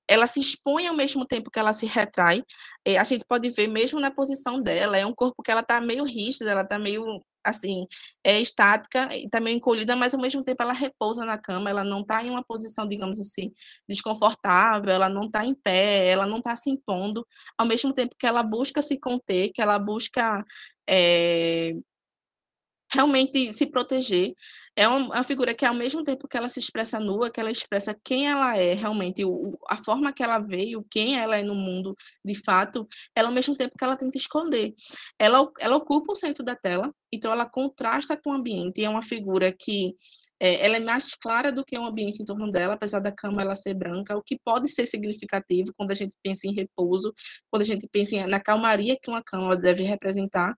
ela se expõe ao mesmo tempo que ela se retrai. A gente pode ver mesmo na posição dela, é um corpo que ela está meio rígida, ela está meio, assim, estática, está meio encolhida, mas ao mesmo tempo ela repousa na cama, ela não está em uma posição, digamos assim, desconfortável, ela não está em pé, ela não está se impondo, ao mesmo tempo que ela busca se conter, que ela busca realmente se proteger. É uma figura que, ao mesmo tempo que ela se expressa nua, que ela expressa quem ela é realmente, a forma que ela veio, quem ela é no mundo de fato, ela, ao mesmo tempo que ela tenta esconder. Ela ocupa o centro da tela, então ela contrasta com o ambiente, e é uma figura que ela é mais clara do que o ambiente em torno dela, apesar da cama ela ser branca, o que pode ser significativo quando a gente pensa em repouso, quando a gente pensa na calmaria que uma cama deve representar,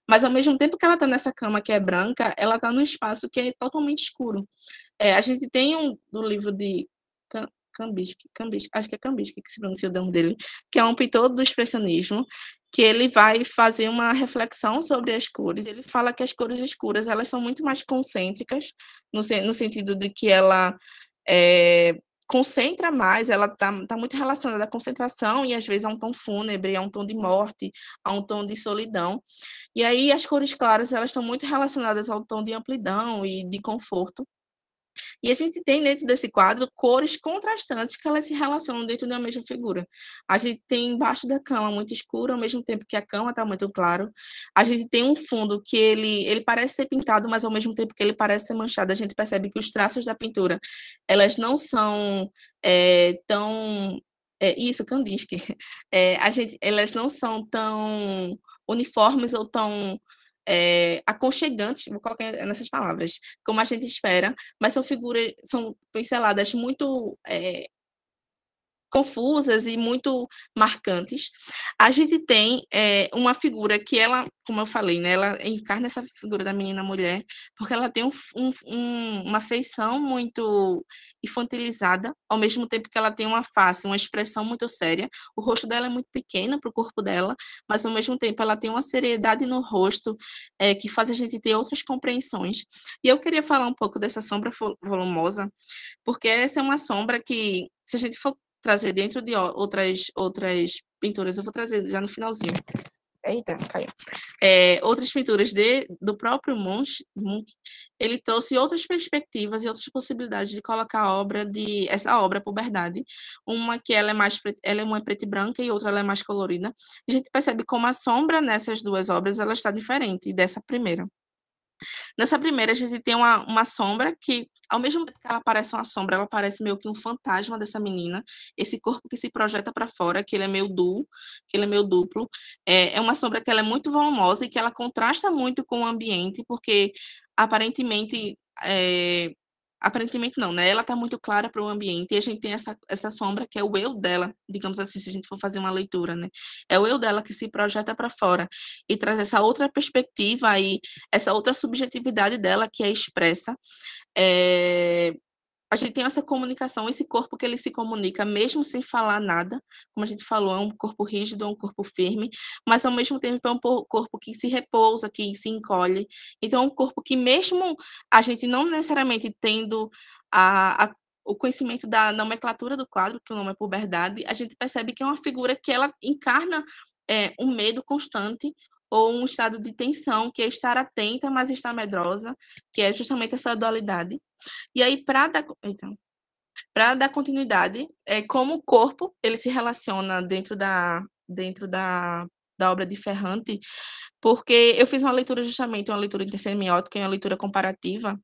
mas ao mesmo tempo que ela está nessa cama que é branca, ela está num espaço que é totalmente escuro. A gente tem do livro de Kandinsky, acho que é Kandinsky que se pronuncia o nome dele, que é um pintor do expressionismo, que ele vai fazer uma reflexão sobre as cores. Ele fala que as cores escuras elas são muito mais concêntricas, no sentido de que ela concentra mais, ela tá muito relacionada à concentração, e às vezes a um tom fúnebre, a um tom de morte, a um tom de solidão. E aí as cores claras elas estão muito relacionadas ao tom de amplidão e de conforto. E a gente tem dentro desse quadro cores contrastantes que elas se relacionam dentro da mesma figura. A gente tem embaixo da cama muito escuro, ao mesmo tempo que a cama está muito claro. A gente tem um fundo que ele parece ser pintado, mas ao mesmo tempo que ele parece ser manchado. A gente percebe que os traços da pintura, elas não são tão... isso, Kandinsky. Elas não são tão uniformes ou tão aconchegantes, vou colocar nessas palavras, como a gente espera, mas são pinceladas muito confusas e muito marcantes. A gente tem uma figura que ela, como eu falei, né, ela encarna essa figura da menina-mulher, porque ela tem uma feição muito infantilizada, ao mesmo tempo que ela tem uma face, uma expressão muito séria. O rosto dela é muito pequeno para o corpo dela, mas ao mesmo tempo ela tem uma seriedade no rosto que faz a gente ter outras compreensões. E eu queria falar um pouco dessa sombra volumosa, porque essa é uma sombra que, se a gente for trazer dentro de outras pinturas, eu vou trazer já no finalzinho. Eita, caiu. Outras pinturas do próprio Munch, ele trouxe outras perspectivas e outras possibilidades de colocar essa obra Puberdade, uma que ela é preto e branca e outra ela é mais colorida. A gente percebe como a sombra nessas duas obras ela está diferente dessa primeira. Nessa primeira, a gente tem uma sombra que, ao mesmo tempo que ela parece uma sombra, ela parece meio que um fantasma dessa menina, esse corpo que se projeta para fora, que ele é meio duplo. É uma sombra que ela é muito volumosa e que ela contrasta muito com o ambiente, porque aparentemente não, né? Ela está muito clara para o ambiente, e a gente tem essa sombra que é o eu dela, digamos assim, se a gente for fazer uma leitura, né? É o eu dela que se projeta para fora e traz essa outra perspectiva e essa outra subjetividade dela que é expressa. A gente tem essa comunicação, esse corpo que ele se comunica, mesmo sem falar nada, como a gente falou, é um corpo rígido, é um corpo firme, mas ao mesmo tempo é um corpo que se repousa, que se encolhe. Então, é um corpo que, mesmo a gente não necessariamente tendo o conhecimento da nomenclatura do quadro, que o nome é Puberdade, a gente percebe que é uma figura que ela encarna um medo constante, ou um estado de tensão, que é estar atenta, mas estar medrosa, que é justamente essa dualidade. E aí, para dar continuidade, é como o corpo ele se relaciona dentro da obra de Ferrante, porque eu fiz uma leitura justamente, uma leitura intersemiótica e uma leitura comparativa,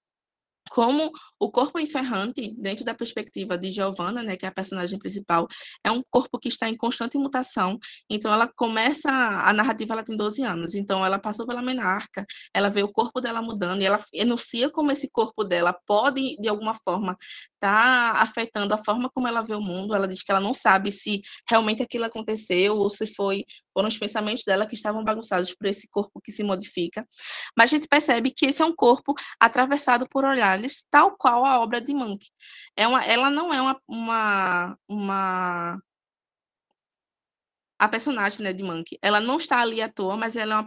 como o corpo em Ferrante, dentro da perspectiva de Giovanna, né, que é a personagem principal, é um corpo que está em constante mutação. Então, ela começa, a narrativa ela tem 12 anos, então ela passou pela menarca, ela vê o corpo dela mudando, e ela enuncia como esse corpo dela pode, de alguma forma, estar afetando a forma como ela vê o mundo. Ela diz que ela não sabe se realmente aquilo aconteceu, ou se foram os pensamentos dela que estavam bagunçados por esse corpo que se modifica. Mas a gente percebe que esse é um corpo atravessado por olhares, tal qual a obra de Munch. Ela não é a personagem, né, de Monkey, ela não está ali à toa, mas ela é uma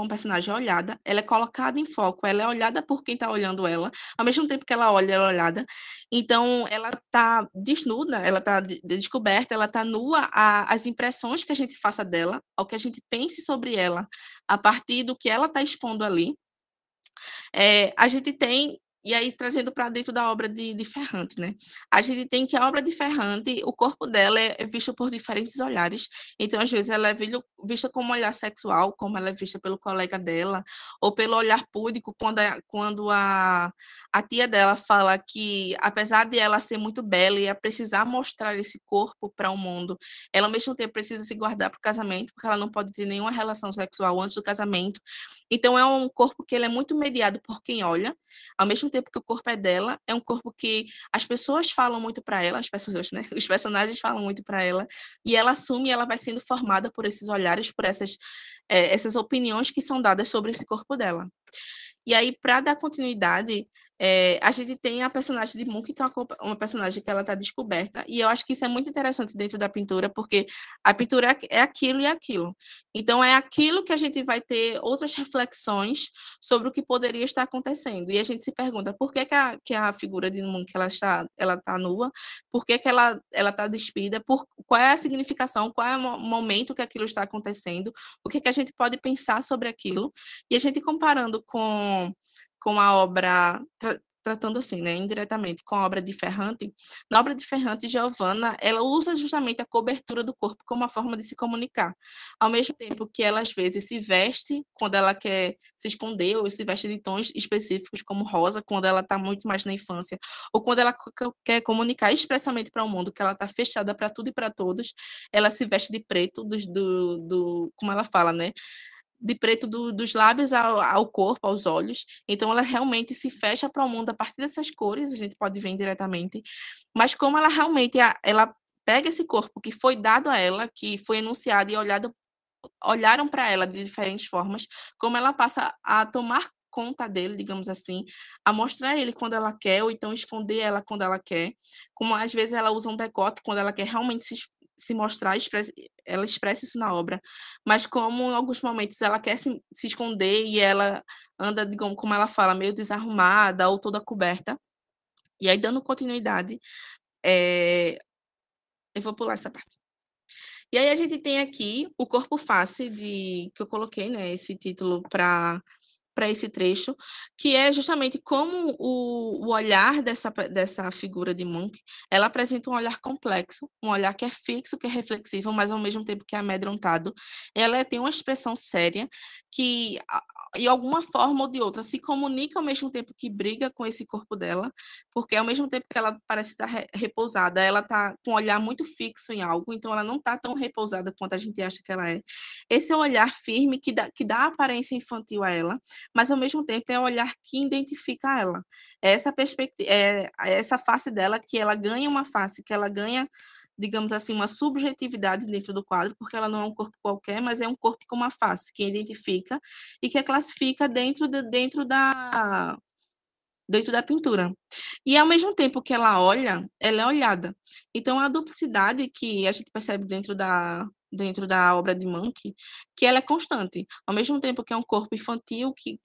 personagem olhada, ela é colocada em foco, ela é olhada por quem está olhando ela, ao mesmo tempo que ela olha, ela é olhada. Então, ela está desnuda, ela está descoberta, ela está nua às impressões que a gente faça dela, ao que a gente pense sobre ela, a partir do que ela está expondo ali. A gente tem, e aí trazendo para dentro da obra de Ferrante, né? A gente tem que a obra de Ferrante, o corpo dela é visto por diferentes olhares. Então, às vezes, ela é vista como um olhar sexual, como ela é vista pelo colega dela, ou pelo olhar púdico, quando a tia dela fala que, apesar de ela ser muito bela e a precisar mostrar esse corpo para o mundo, ela, ao mesmo tempo, precisa se guardar para o casamento, porque ela não pode ter nenhuma relação sexual antes do casamento. Então, é um corpo que ele é muito mediado por quem olha, ao mesmo tempo que o corpo é dela, é um corpo que as pessoas falam muito para ela, as pessoas, né? Os personagens falam muito para ela, e ela assume, ela vai sendo formada por esses olhares, por essas opiniões que são dadas sobre esse corpo dela. E aí, para dar continuidade, a gente tem a personagem de Munch, que é uma personagem que ela está descoberta, e eu acho que isso é muito interessante dentro da pintura, porque a pintura é aquilo e aquilo. Então, é aquilo que a gente vai ter outras reflexões sobre o que poderia estar acontecendo. E a gente se pergunta, por que a figura de Munch ela está nua? Por que ela está despida? Qual é a significação? Qual é o momento que aquilo está acontecendo? O que a gente pode pensar sobre aquilo? E a gente comparando com a obra, tratando assim, né, indiretamente, com a obra de Ferrante, na obra de Ferrante, Giovanna, ela usa justamente a cobertura do corpo como uma forma de se comunicar, ao mesmo tempo que ela, às vezes, se veste quando ela quer se esconder, ou se veste de tons específicos, como rosa, quando ela está muito mais na infância, ou quando ela quer comunicar expressamente para o mundo que ela está fechada para tudo e para todos, ela se veste de preto, como ela fala, né, de preto dos lábios ao corpo, aos olhos. Então, ela realmente se fecha para o mundo a partir dessas cores, a gente pode ver diretamente. Mas como ela realmente ela pega esse corpo que foi dado a ela, que foi enunciado e olharam para ela de diferentes formas, como ela passa a tomar conta dele, digamos assim, a mostrar ele quando ela quer, ou então esconder ela quando ela quer, como às vezes ela usa um decote quando ela quer realmente se mostrar, ela expressa isso na obra, mas como em alguns momentos ela quer se esconder e ela anda, digamos, como ela fala, meio desarrumada ou toda coberta. E aí, dando continuidade, eu vou pular essa parte. E aí a gente tem aqui o corpo face, que eu coloquei, né, esse título para esse trecho, que é justamente como o olhar dessa figura de Munch, ela apresenta um olhar complexo, um olhar que é fixo, que é reflexivo, mas ao mesmo tempo que é amedrontado. Ela tem uma expressão séria que, de alguma forma ou de outra, se comunica ao mesmo tempo que briga com esse corpo dela, porque ao mesmo tempo que ela parece estar repousada, ela está com um olhar muito fixo em algo, então ela não está tão repousada quanto a gente acha que ela é. Esse é um olhar firme que dá aparência infantil a ela, mas ao mesmo tempo é o olhar que identifica ela. É essa perspectiva, essa face dela, que ela ganha uma face, que ela ganha, digamos assim, uma subjetividade dentro do quadro, porque ela não é um corpo qualquer, mas é um corpo com uma face que identifica e que a classifica dentro da pintura. E ao mesmo tempo que ela olha, ela é olhada. Então a duplicidade que a gente percebe dentro da obra de Munch, que ela é constante. Ao mesmo tempo que é um corpo infantil que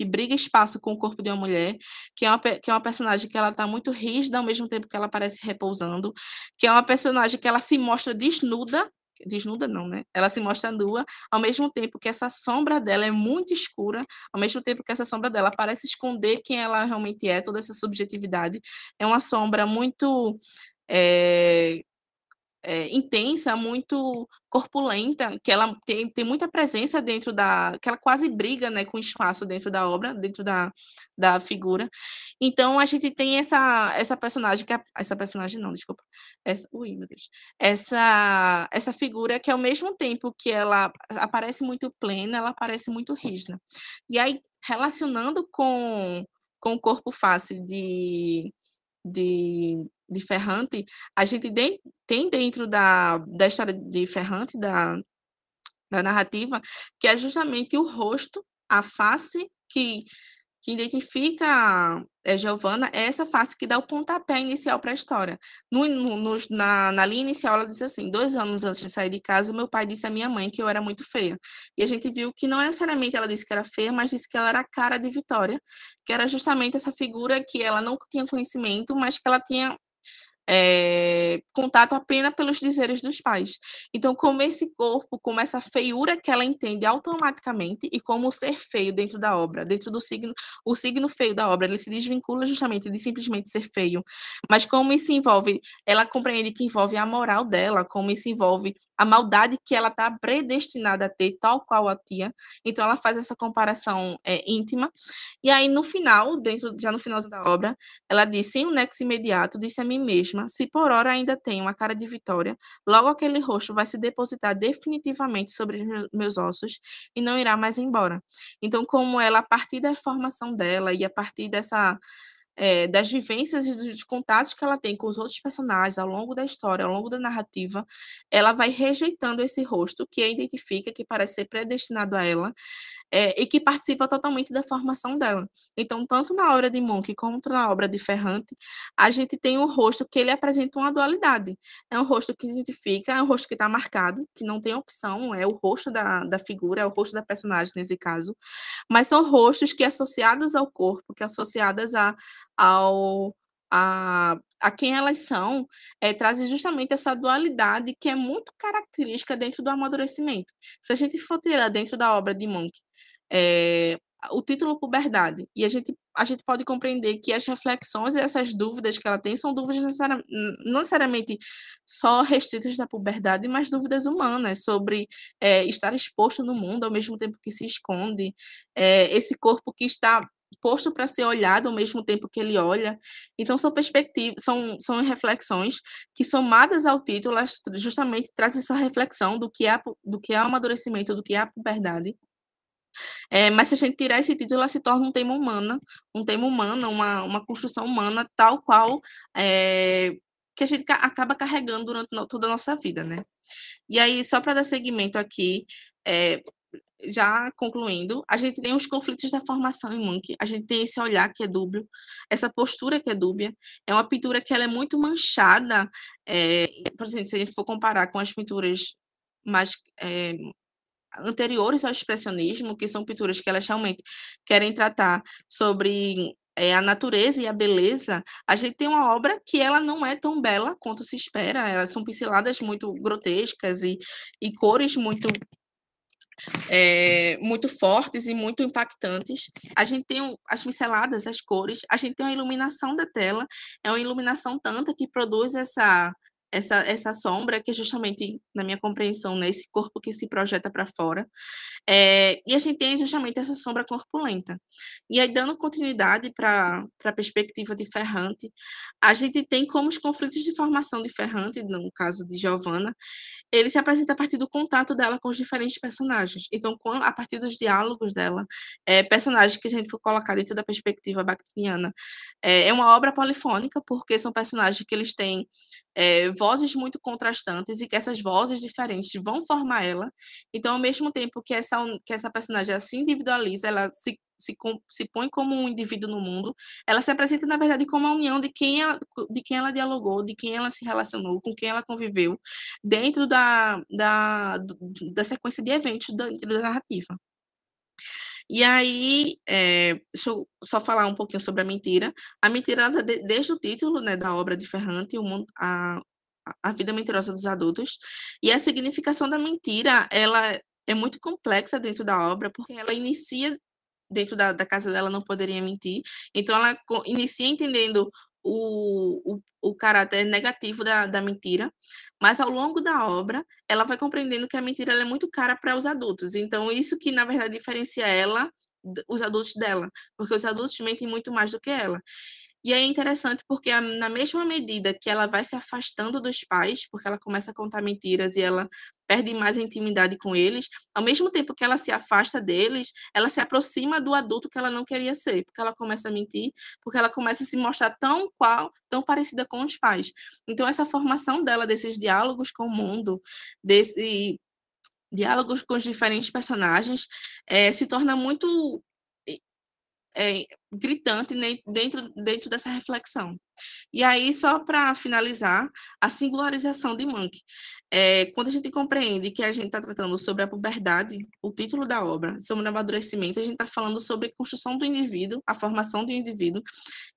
briga espaço com o corpo de uma mulher, que é uma personagem que ela está muito rígida, ao mesmo tempo que ela parece repousando, que é uma personagem que ela se mostra desnuda, desnuda não, né? Ela se mostra nua, ao mesmo tempo que essa sombra dela é muito escura, ao mesmo tempo que essa sombra dela parece esconder quem ela realmente é, toda essa subjetividade. É uma sombra muito intensa, muito corpulenta, que ela tem muita presença dentro que ela quase briga, né, com o espaço dentro da obra, dentro da figura. Então, a gente tem essa personagem, essa personagem não, desculpa, ui, meu Deus, essa figura que, ao mesmo tempo que ela aparece muito plena, ela aparece muito rígida. E aí, relacionando com o corpo face de Ferrante, a gente tem dentro da história de Ferrante, da narrativa, que é justamente o rosto, a face que identifica Giovanna, é essa face que dá o pontapé inicial para a história. Na linha inicial, ela diz assim: 2 anos antes de sair de casa, meu pai disse à minha mãe que eu era muito feia. E a gente viu que não necessariamente ela disse que era feia, mas disse que ela era a cara de Vitória, que era justamente essa figura que ela não tinha conhecimento, mas que ela tinha contato apenas pelos dizeres dos pais. Então, como esse corpo, como essa feiura que ela entende automaticamente, e como o ser feio dentro da obra, dentro do signo, o signo feio da obra, ele se desvincula justamente de simplesmente ser feio, mas como isso envolve, ela compreende que envolve a moral dela, como isso envolve a maldade que ela está predestinada a ter, tal qual a tia. Então, ela faz essa comparação íntima, e aí no final, já no final da obra, ela diz: sem um nexo imediato, disse a mim mesma, se por ora ainda tenho uma cara de Vitória, logo aquele rosto vai se depositar definitivamente sobre meus ossos e não irá mais embora. Então, como ela, a partir da formação dela e a partir das vivências e dos contatos que ela tem com os outros personagens ao longo da história, ao longo da narrativa, ela vai rejeitando esse rosto que a identifica, que parece ser predestinado a ela, e que participa totalmente da formação dela. Então, tanto na obra de Munch como na obra de Ferrante, a gente tem um rosto que ele apresenta uma dualidade. É um rosto que identifica, é um rosto que está marcado, que não tem opção, é o rosto da figura, é o rosto da personagem nesse caso, mas são rostos que, associados ao corpo, que associadas a quem elas são, trazem justamente essa dualidade que é muito característica dentro do amadurecimento. Se a gente for tirar dentro da obra de Munch o título puberdade, e a gente pode compreender que as reflexões e essas dúvidas que ela tem são dúvidas não necessariamente só restritas da puberdade, mas dúvidas humanas sobre estar exposto no mundo ao mesmo tempo que se esconde, esse corpo que está posto para ser olhado ao mesmo tempo que ele olha. Então, são perspectivas, são reflexões que, somadas ao título, elas justamente trazem essa reflexão do que é o amadurecimento, do que é a puberdade. Mas se a gente tirar esse título, ela se torna um tema humano, uma construção humana, tal qual que a gente acaba carregando durante toda a nossa vida, né? E aí, só para dar seguimento aqui, já concluindo, a gente tem os conflitos da formação em Munch, a gente tem esse olhar que é dúbio, essa postura que é dúbia, é uma pintura que ela é muito manchada, por exemplo, se a gente for comparar com as pinturas mais anteriores ao expressionismo, que são pinturas que elas realmente querem tratar sobre a natureza e a beleza, a gente tem uma obra que ela não é tão bela quanto se espera, elas são pinceladas muito grotescas e cores muito fortes e muito impactantes. A gente tem as pinceladas, as cores, a gente tem a iluminação da tela, é uma iluminação tanta que produz essa sombra, que é justamente, na minha compreensão, né, esse corpo que se projeta para fora. E a gente tem justamente essa sombra corpulenta. E aí, dando continuidade para a perspectiva de Ferrante, a gente tem como os conflitos de formação de Ferrante, no caso de Giovanna, ele se apresenta a partir do contato dela com os diferentes personagens. Então, a partir dos diálogos dela, personagens que a gente for colocar dentro da perspectiva bakhtiniana, é uma obra polifônica, porque são personagens que eles têm vozes muito contrastantes e que essas vozes diferentes vão formar ela. Então, ao mesmo tempo que essa personagem ela se individualiza, ela se põe como um indivíduo no mundo, ela se apresenta, na verdade, como a união de quem ela dialogou, de quem ela se relacionou, com quem ela conviveu, dentro da sequência de eventos dentro da narrativa. E aí, deixa eu só falar um pouquinho sobre a mentira. A mentira, desde o título, né, da obra de Ferrante, a vida mentirosa dos adultos. E a significação da mentira, ela é muito complexa dentro da obra, porque ela inicia dentro da casa dela, não poderia mentir. Então, ela inicia entendendo o caráter negativo da mentira, mas ao longo da obra, ela vai compreendendo que a mentira ela é muito cara para os adultos. Então, isso que, na verdade, diferencia ela, os adultos dela, porque os adultos mentem muito mais do que ela. E é interessante porque, na mesma medida que ela vai se afastando dos pais, porque ela começa a contar mentiras e ela perde mais a intimidade com eles, ao mesmo tempo que ela se afasta deles, ela se aproxima do adulto que ela não queria ser, porque ela começa a mentir, porque ela começa a se mostrar tão parecida com os pais. Então, essa formação dela, desses diálogos com o mundo, desse diálogos com os diferentes personagens, se torna muito gritante dentro dessa reflexão. E aí, só para finalizar, a singularização de Munch. Quando a gente compreende que a gente está tratando sobre a puberdade, o título da obra, sobre o amadurecimento, a gente está falando sobre a construção do indivíduo, a formação do indivíduo,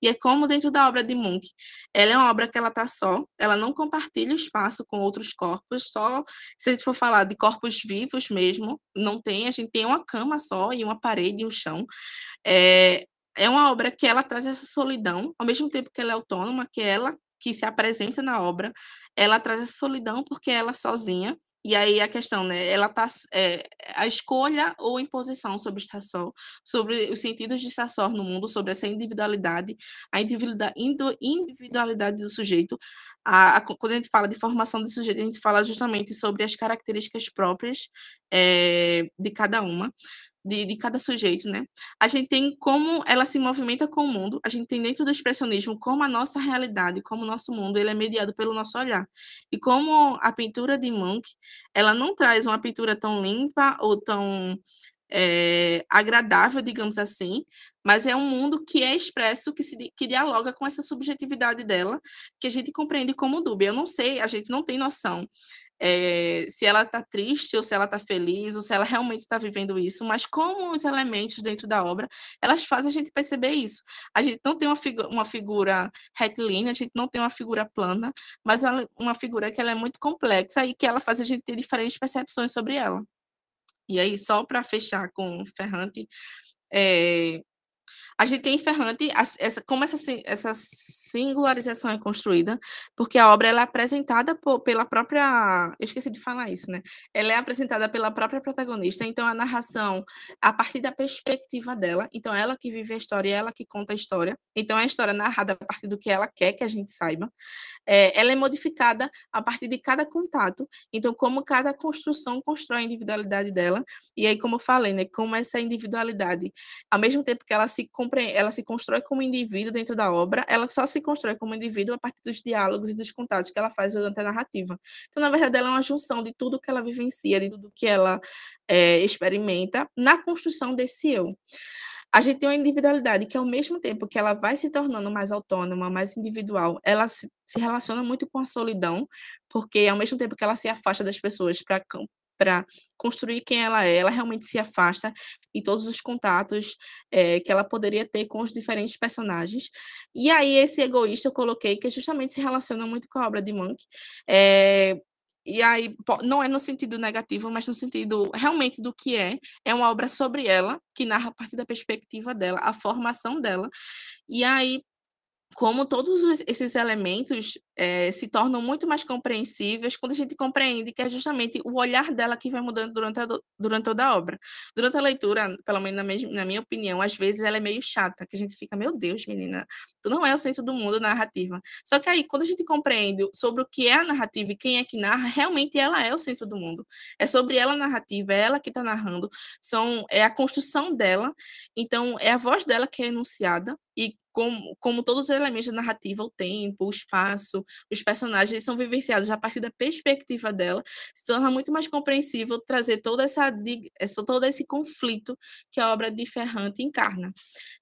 e é como dentro da obra de Munch, ela é uma obra que ela está só, ela não compartilha o espaço com outros corpos, só se a gente for falar de corpos vivos mesmo, não tem, a gente tem uma cama só e uma parede e um chão. É uma obra que ela traz essa solidão, ao mesmo tempo que ela é autônoma, que ela que se apresenta na obra, ela traz essa solidão porque ela sozinha, e aí a questão, né, ela tá, a escolha ou imposição sobre estar só, sobre os sentidos de estar só no mundo, sobre essa individualidade, a individualidade do sujeito. Quando a gente fala de formação do sujeito, a gente fala justamente sobre as características próprias de cada uma. De cada sujeito, né? A gente tem como ela se movimenta com o mundo, a gente tem dentro do expressionismo como a nossa realidade, como o nosso mundo, ele é mediado pelo nosso olhar. E como a pintura de Munch, ela não traz uma pintura tão limpa ou tão agradável, digamos assim, mas é um mundo que é expresso, que dialoga com essa subjetividade dela, que a gente compreende como dúbia. Eu não sei, a gente não tem noção se ela está triste ou se ela está feliz ou se ela realmente está vivendo isso, mas como os elementos dentro da obra, elas fazem a gente perceber isso. A gente não tem uma figura retilínea, a gente não tem uma figura plana, mas uma figura que ela é muito complexa e que ela faz a gente ter diferentes percepções sobre ela. E aí, só para fechar com Ferrante, a gente tem em Ferrante como essa singularização é construída, porque a obra ela é apresentada pela própria... Eu esqueci de falar isso, né? Ela é apresentada pela própria protagonista, então a narração, a partir da perspectiva dela, então ela que vive a história, ela que conta a história, então é a história narrada a partir do que ela quer que a gente saiba. Ela é modificada a partir de cada contato, então como cada construção constrói a individualidade dela, e aí como eu falei, né, como essa individualidade, ao mesmo tempo que ela se constrói como indivíduo dentro da obra, ela só se constrói como indivíduo a partir dos diálogos e dos contatos que ela faz durante a narrativa. Então, na verdade, ela é uma junção de tudo que ela vivencia, de tudo que ela experimenta na construção desse eu. A gente tem uma individualidade que, ao mesmo tempo que ela vai se tornando mais autônoma, mais individual, ela se relaciona muito com a solidão, porque, ao mesmo tempo que ela se afasta das pessoas para construir quem ela é, ela realmente se afasta e todos os contatos que ela poderia ter com os diferentes personagens. E aí, esse egoísta eu coloquei, que justamente se relaciona muito com a obra de Munch, e aí, não é no sentido negativo, mas no sentido realmente do que é uma obra sobre ela, que narra a partir da perspectiva dela, a formação dela, e aí, como todos esses elementos se tornam muito mais compreensíveis quando a gente compreende que é justamente o olhar dela que vai mudando durante toda a obra. Durante a leitura, pelo menos na minha opinião, às vezes ela é meio chata, que a gente fica, meu Deus, menina, tu não é o centro do mundo narrativa. Só que aí, quando a gente compreende sobre o que é a narrativa e quem é que narra, realmente ela é o centro do mundo. É sobre ela a narrativa, é ela que está narrando, é a construção dela, então é a voz dela que é enunciada, e como todos os elementos da narrativa, o tempo, o espaço, os personagens são vivenciados a partir da perspectiva dela, se torna muito mais compreensível trazer todo esse conflito que a obra de Ferrante encarna.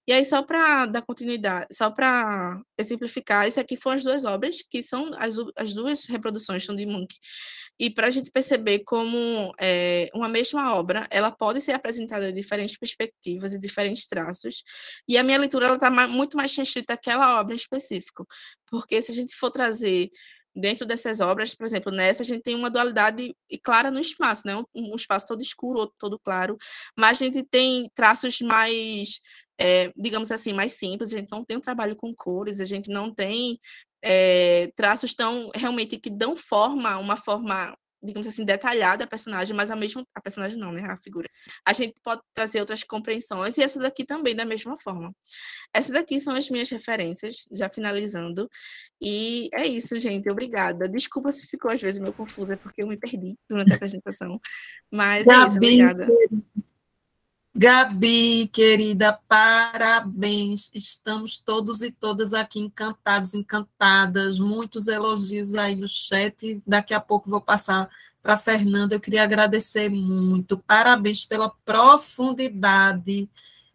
E aí, só para dar continuidade, só para exemplificar, isso aqui foram as duas obras, que são as duas reproduções são de Munch. E para a gente perceber como uma mesma obra, ela pode ser apresentada de diferentes perspectivas e diferentes traços, e a minha leitura está muito mais restrita àquela obra em específico, porque se a gente for trazer dentro dessas obras, por exemplo, nessa a gente tem uma dualidade clara no espaço, né? Um espaço todo escuro, outro todo claro, mas a gente tem traços mais, digamos assim, mais simples, a gente não tem um trabalho com cores, a gente não tem traços tão, realmente, que dão uma forma, digamos assim, detalhada à personagem, mas a personagem não, né? A figura. A gente pode trazer outras compreensões, e essa daqui também da mesma forma. Essas daqui são as minhas referências, já finalizando. E é isso, gente. Obrigada. Desculpa se ficou às vezes meio confusa, porque eu me perdi durante a apresentação. Mas é isso, obrigada. Gabi, querida, parabéns. Estamos todos e todas aqui encantados, encantadas. Muitos elogios aí no chat. Daqui a pouco vou passar para a Fernanda. Eu queria agradecer muito. Parabéns pela profundidade.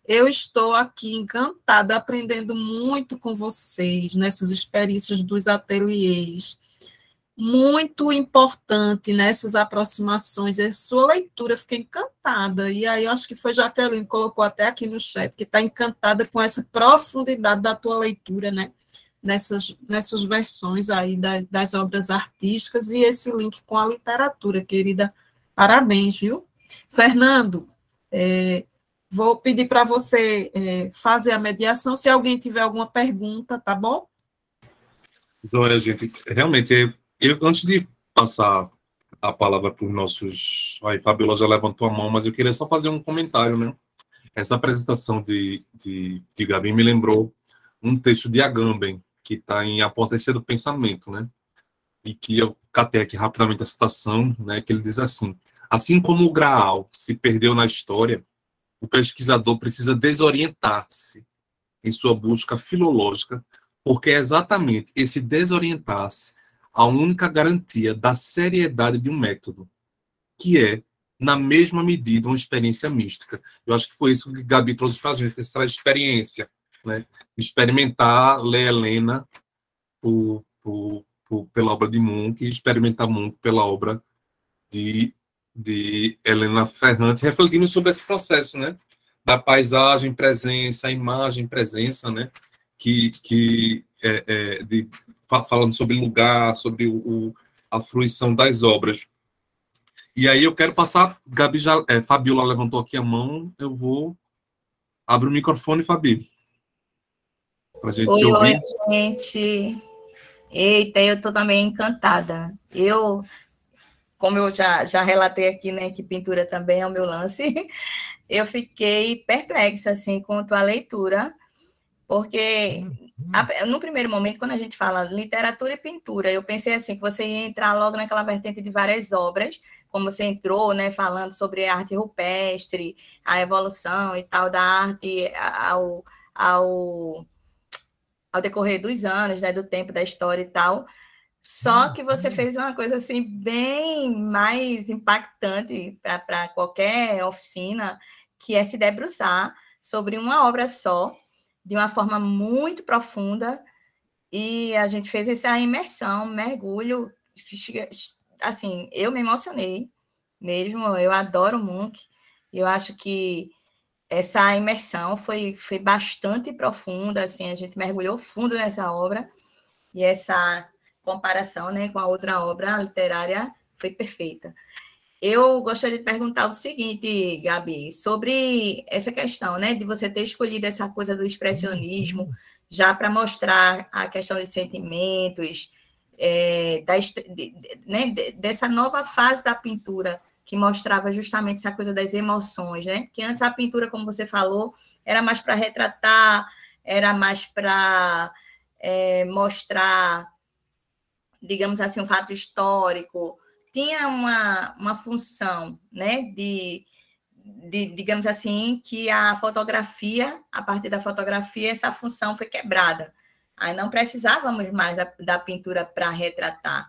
Eu estou aqui encantada, aprendendo muito com vocês nessas experiências dos ateliês. Muito importante nessas aproximações, é sua leitura, fiquei encantada, e aí eu acho que foi Jaqueline, colocou até aqui no chat, que está encantada com essa profundidade da tua leitura, né, nessas versões aí das obras artísticas, e esse link com a literatura, querida, parabéns, viu? Fernando, vou pedir para você fazer a mediação, se alguém tiver alguma pergunta, tá bom? Olha, gente, realmente... antes de passar a palavra para os nossos... Aí, Fabiola já levantou a mão, mas eu queria só fazer um comentário, né? Essa apresentação de Gabi me lembrou um texto de Agamben, que está em A Potência do Pensamento, né? E que eu catei aqui rapidamente a citação, né? Que ele diz assim: assim como o Graal se perdeu na história, o pesquisador precisa desorientar-se em sua busca filológica, porque é exatamente esse desorientar-se a única garantia da seriedade de um método, que é, na mesma medida, uma experiência mística. Eu acho que foi isso que Gabi trouxe para a gente, essa experiência, né? Experimentar ler Helena pela obra de Munch, e experimentar Munch pela obra de Helena Ferrante, refletindo sobre esse processo, né? Da paisagem, presença, imagem, presença, né? Falando sobre lugar, sobre a fruição das obras. E aí eu quero passar, Gabi Fabiola levantou aqui a mão, eu vou abrir o microfone, Fabi, para a gente te ouvir. Oi, gente. Eita, eu estou também encantada. Como eu já relatei aqui, né, que pintura também é o meu lance, eu fiquei perplexa, assim, quanto à leitura, porque no primeiro momento, quando a gente fala literatura e pintura, eu pensei assim, que você ia entrar logo naquela vertente de várias obras, como você entrou, né, falando sobre a arte rupestre, a evolução e tal da arte ao decorrer dos anos, né, do tempo, da história e tal. Só que você fez uma coisa assim bem mais impactante para qualquer oficina, que é se debruçar sobre uma obra só, de uma forma muito profunda, e a gente fez essa imersão, mergulho, assim, eu me emocionei mesmo, eu adoro Munch, eu acho que essa imersão foi bastante profunda, assim, a gente mergulhou fundo nessa obra, e essa comparação, né, com a outra obra literária foi perfeita. Eu gostaria de perguntar o seguinte, Gabi, sobre essa questão, né, de você ter escolhido essa coisa do expressionismo, já para mostrar a questão dos sentimentos, né, dessa nova fase da pintura, que mostrava justamente essa coisa das emoções, né? Que antes a pintura, como você falou, era mais para retratar, era mais para mostrar, digamos assim, um fato histórico, tinha uma função, né, digamos assim, que a fotografia, a partir da fotografia, essa função foi quebrada. Aí não precisávamos mais da pintura para retratar.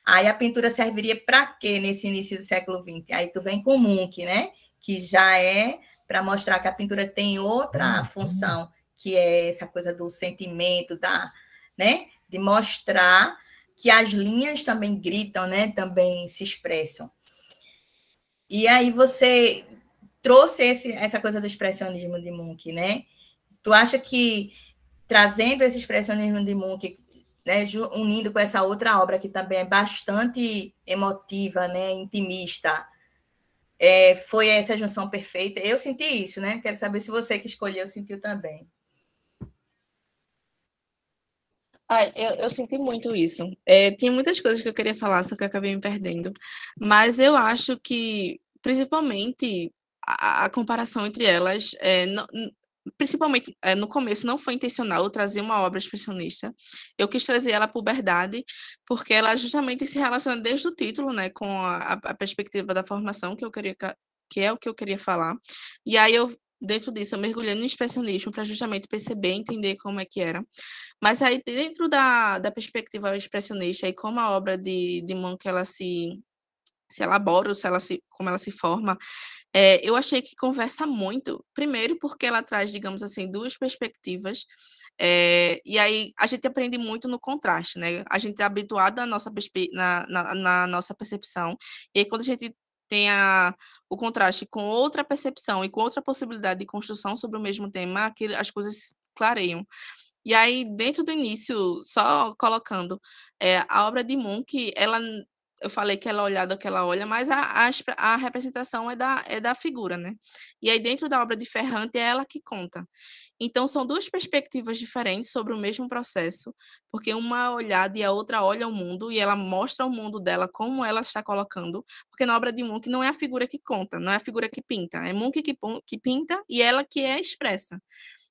Aí a pintura serviria para quê nesse início do século XX? Aí tu vem com Munch, né, que já é para mostrar que a pintura tem outra função, que é essa coisa do sentimento, né, de mostrar que as linhas também gritam, né, também se expressam. E aí você trouxe essa coisa do expressionismo de Munch, né? Tu acha que, trazendo esse expressionismo de Munch, né, unindo com essa outra obra que também é bastante emotiva, né, intimista. Foi essa junção perfeita. Eu senti isso, né? Quero saber se você que escolheu sentiu também. Eu senti muito isso. Tinha muitas coisas que eu queria falar, só que eu acabei me perdendo. Mas eu acho que, principalmente, a comparação entre elas, principalmente no começo, não foi intencional eu trazer uma obra expressionista. Eu quis trazer ela à puberdade, porque ela justamente se relaciona desde o título, né, com a perspectiva da formação que é o que eu queria falar. E aí dentro disso, eu mergulhei no expressionismo para justamente perceber, entender como é que era. Mas aí, dentro da perspectiva expressionista e como a obra de Munch ela se elabora, como ela se forma, eu achei que conversa muito. Primeiro, porque ela traz, digamos assim, duas perspectivas. E aí a gente aprende muito no contraste, né? A gente é habituado na nossa percepção, e aí quando a gente tem o contraste com outra percepção e com outra possibilidade de construção sobre o mesmo tema, as coisas clareiam. E aí, dentro do início, só colocando, a obra de Munch, eu falei que ela olhada que ela olha, mas a representação é da figura, né? E aí, dentro da obra de Ferrante, é ela que conta. Então, são duas perspectivas diferentes sobre o mesmo processo, porque uma é olhada e a outra olha o mundo, e ela mostra o mundo dela como ela está colocando, porque na obra de Munch não é a figura que conta, não é a figura que pinta, é Munch que pinta e ela que é expressa.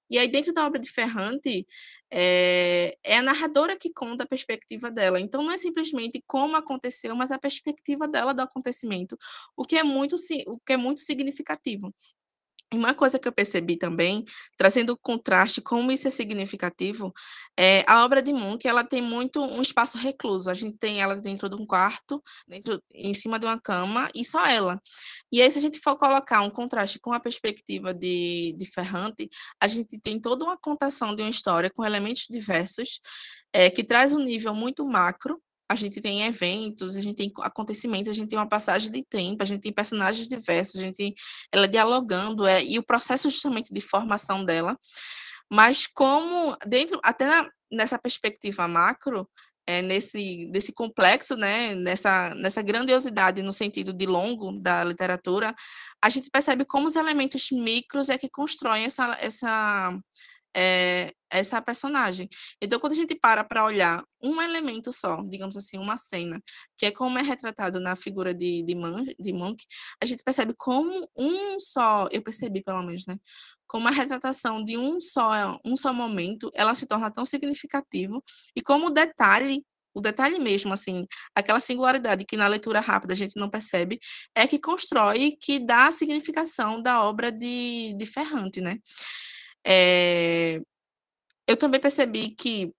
E aí, dentro da obra de Ferrante, é a narradora que conta a perspectiva dela. Então, não é simplesmente como aconteceu, mas a perspectiva dela do acontecimento, o que é muito significativo. E uma coisa que eu percebi também, trazendo o contraste, como isso é significativo, a obra de Munch, ela tem muito um espaço recluso. A gente tem ela dentro de um quarto, em cima de uma cama, e só ela. E aí, se a gente for colocar um contraste com a perspectiva de Ferrante, a gente tem toda uma contação de uma história com elementos diversos, que traz um nível muito macro. A gente tem eventos, a gente tem acontecimentos, a gente tem uma passagem de tempo, a gente tem personagens diversos, a gente tem ela dialogando, e o processo justamente de formação dela. Mas como até nessa perspectiva macro, nesse complexo, né, nessa grandiosidade no sentido de longo da literatura, a gente percebe como os elementos micros é que constroem essa personagem. Então, quando a gente para olhar um elemento só, digamos assim, uma cena, que é como é retratado na figura de Munch, a gente percebe como eu percebi pelo menos, né, como a retratação de um só momento, ela se torna tão significativo, e como o detalhe mesmo, assim, aquela singularidade que na leitura rápida a gente não percebe, é que constrói, que dá a significação da obra de Ferrante, né? Eu também percebi que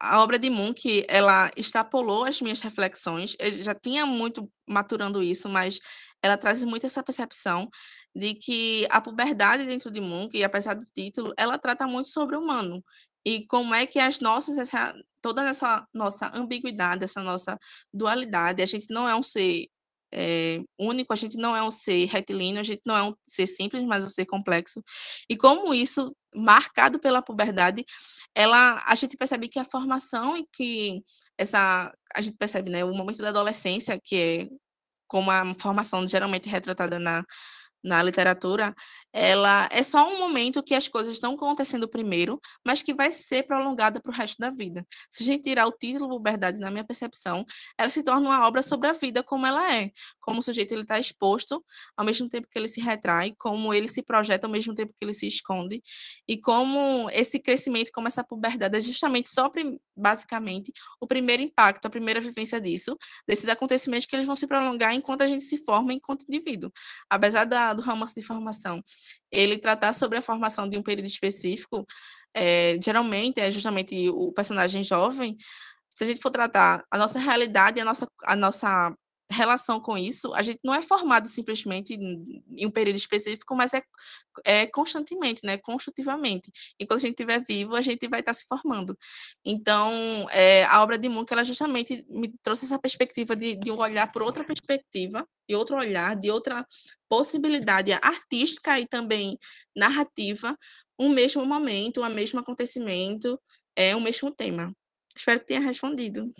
a obra de Munch, ela extrapolou as minhas reflexões. Eu já tinha muito maturando isso, mas ela traz muito essa percepção de que a puberdade dentro de Munch, e apesar do título, ela trata muito sobre o humano. E como é que toda essa nossa ambiguidade, essa nossa dualidade, a gente não é um ser único, a gente não é um ser retilíneo, a gente não é um ser simples, mas um ser complexo. E como isso, marcado pela puberdade, a gente percebe que a formação e que a gente percebe, né, o momento da adolescência, que é como a formação geralmente retratada na literatura, ela é só um momento que as coisas estão acontecendo primeiro, mas que vai ser prolongada para o resto da vida. Se a gente tirar o título Puberdade, na minha percepção, ela se torna uma obra sobre a vida como ela é, como o sujeito ele está exposto ao mesmo tempo que ele se retrai, como ele se projeta ao mesmo tempo que ele se esconde, e como esse crescimento, como essa puberdade é justamente basicamente o primeiro impacto, a primeira vivência desses acontecimentos que eles vão se prolongar enquanto a gente se forma enquanto indivíduo. Apesar do romance de formação ele tratar sobre a formação de um período específico, geralmente é justamente o personagem jovem. Se a gente for tratar a nossa realidade, a nossa relação com isso, a gente não é formado simplesmente em um período específico, mas constantemente, né, construtivamente. E quando a gente estiver vivo, a gente vai estar se formando. Então, a obra de Munch, ela justamente me trouxe essa perspectiva de um olhar por outra perspectiva, de outro olhar, de outra possibilidade artística e também narrativa, um mesmo momento, o mesmo acontecimento, o mesmo tema. Espero que tenha respondido.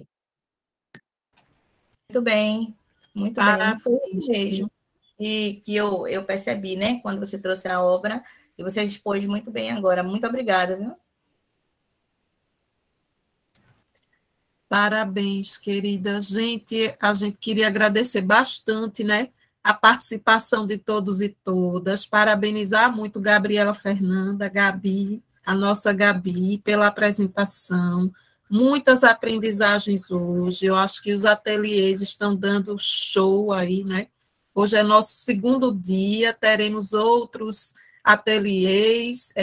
Muito bem, muito bem. Foi isso mesmo. E que eu percebi, né, quando você trouxe a obra, e você expôs muito bem agora. Muito obrigada, viu? Parabéns, querida. A gente queria agradecer bastante, né, a participação de todos e todas, parabenizar muito Gabriela Fernanda, Gabi, a nossa Gabi, pela apresentação, muitas aprendizagens hoje, eu acho que os ateliês estão dando show aí, né, hoje é nosso segundo dia, teremos outros ateliês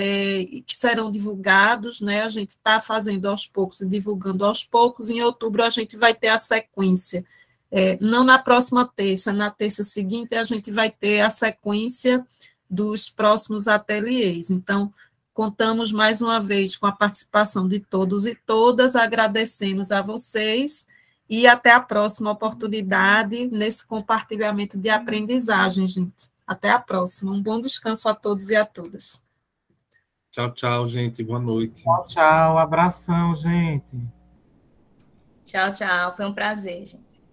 que serão divulgados, né? A gente está fazendo aos poucos e divulgando aos poucos. Em outubro a gente vai ter a sequência. Não na próxima terça, na terça seguinte a gente vai ter a sequência dos próximos ateliês. Então, contamos mais uma vez com a participação de todos e todas, agradecemos a vocês e até a próxima oportunidade nesse compartilhamento de aprendizagem, gente. Até a próxima. Um bom descanso a todos e a todas. Tchau, tchau, gente. Boa noite. Tchau, tchau. Abração, gente. Tchau, tchau. Foi um prazer, gente.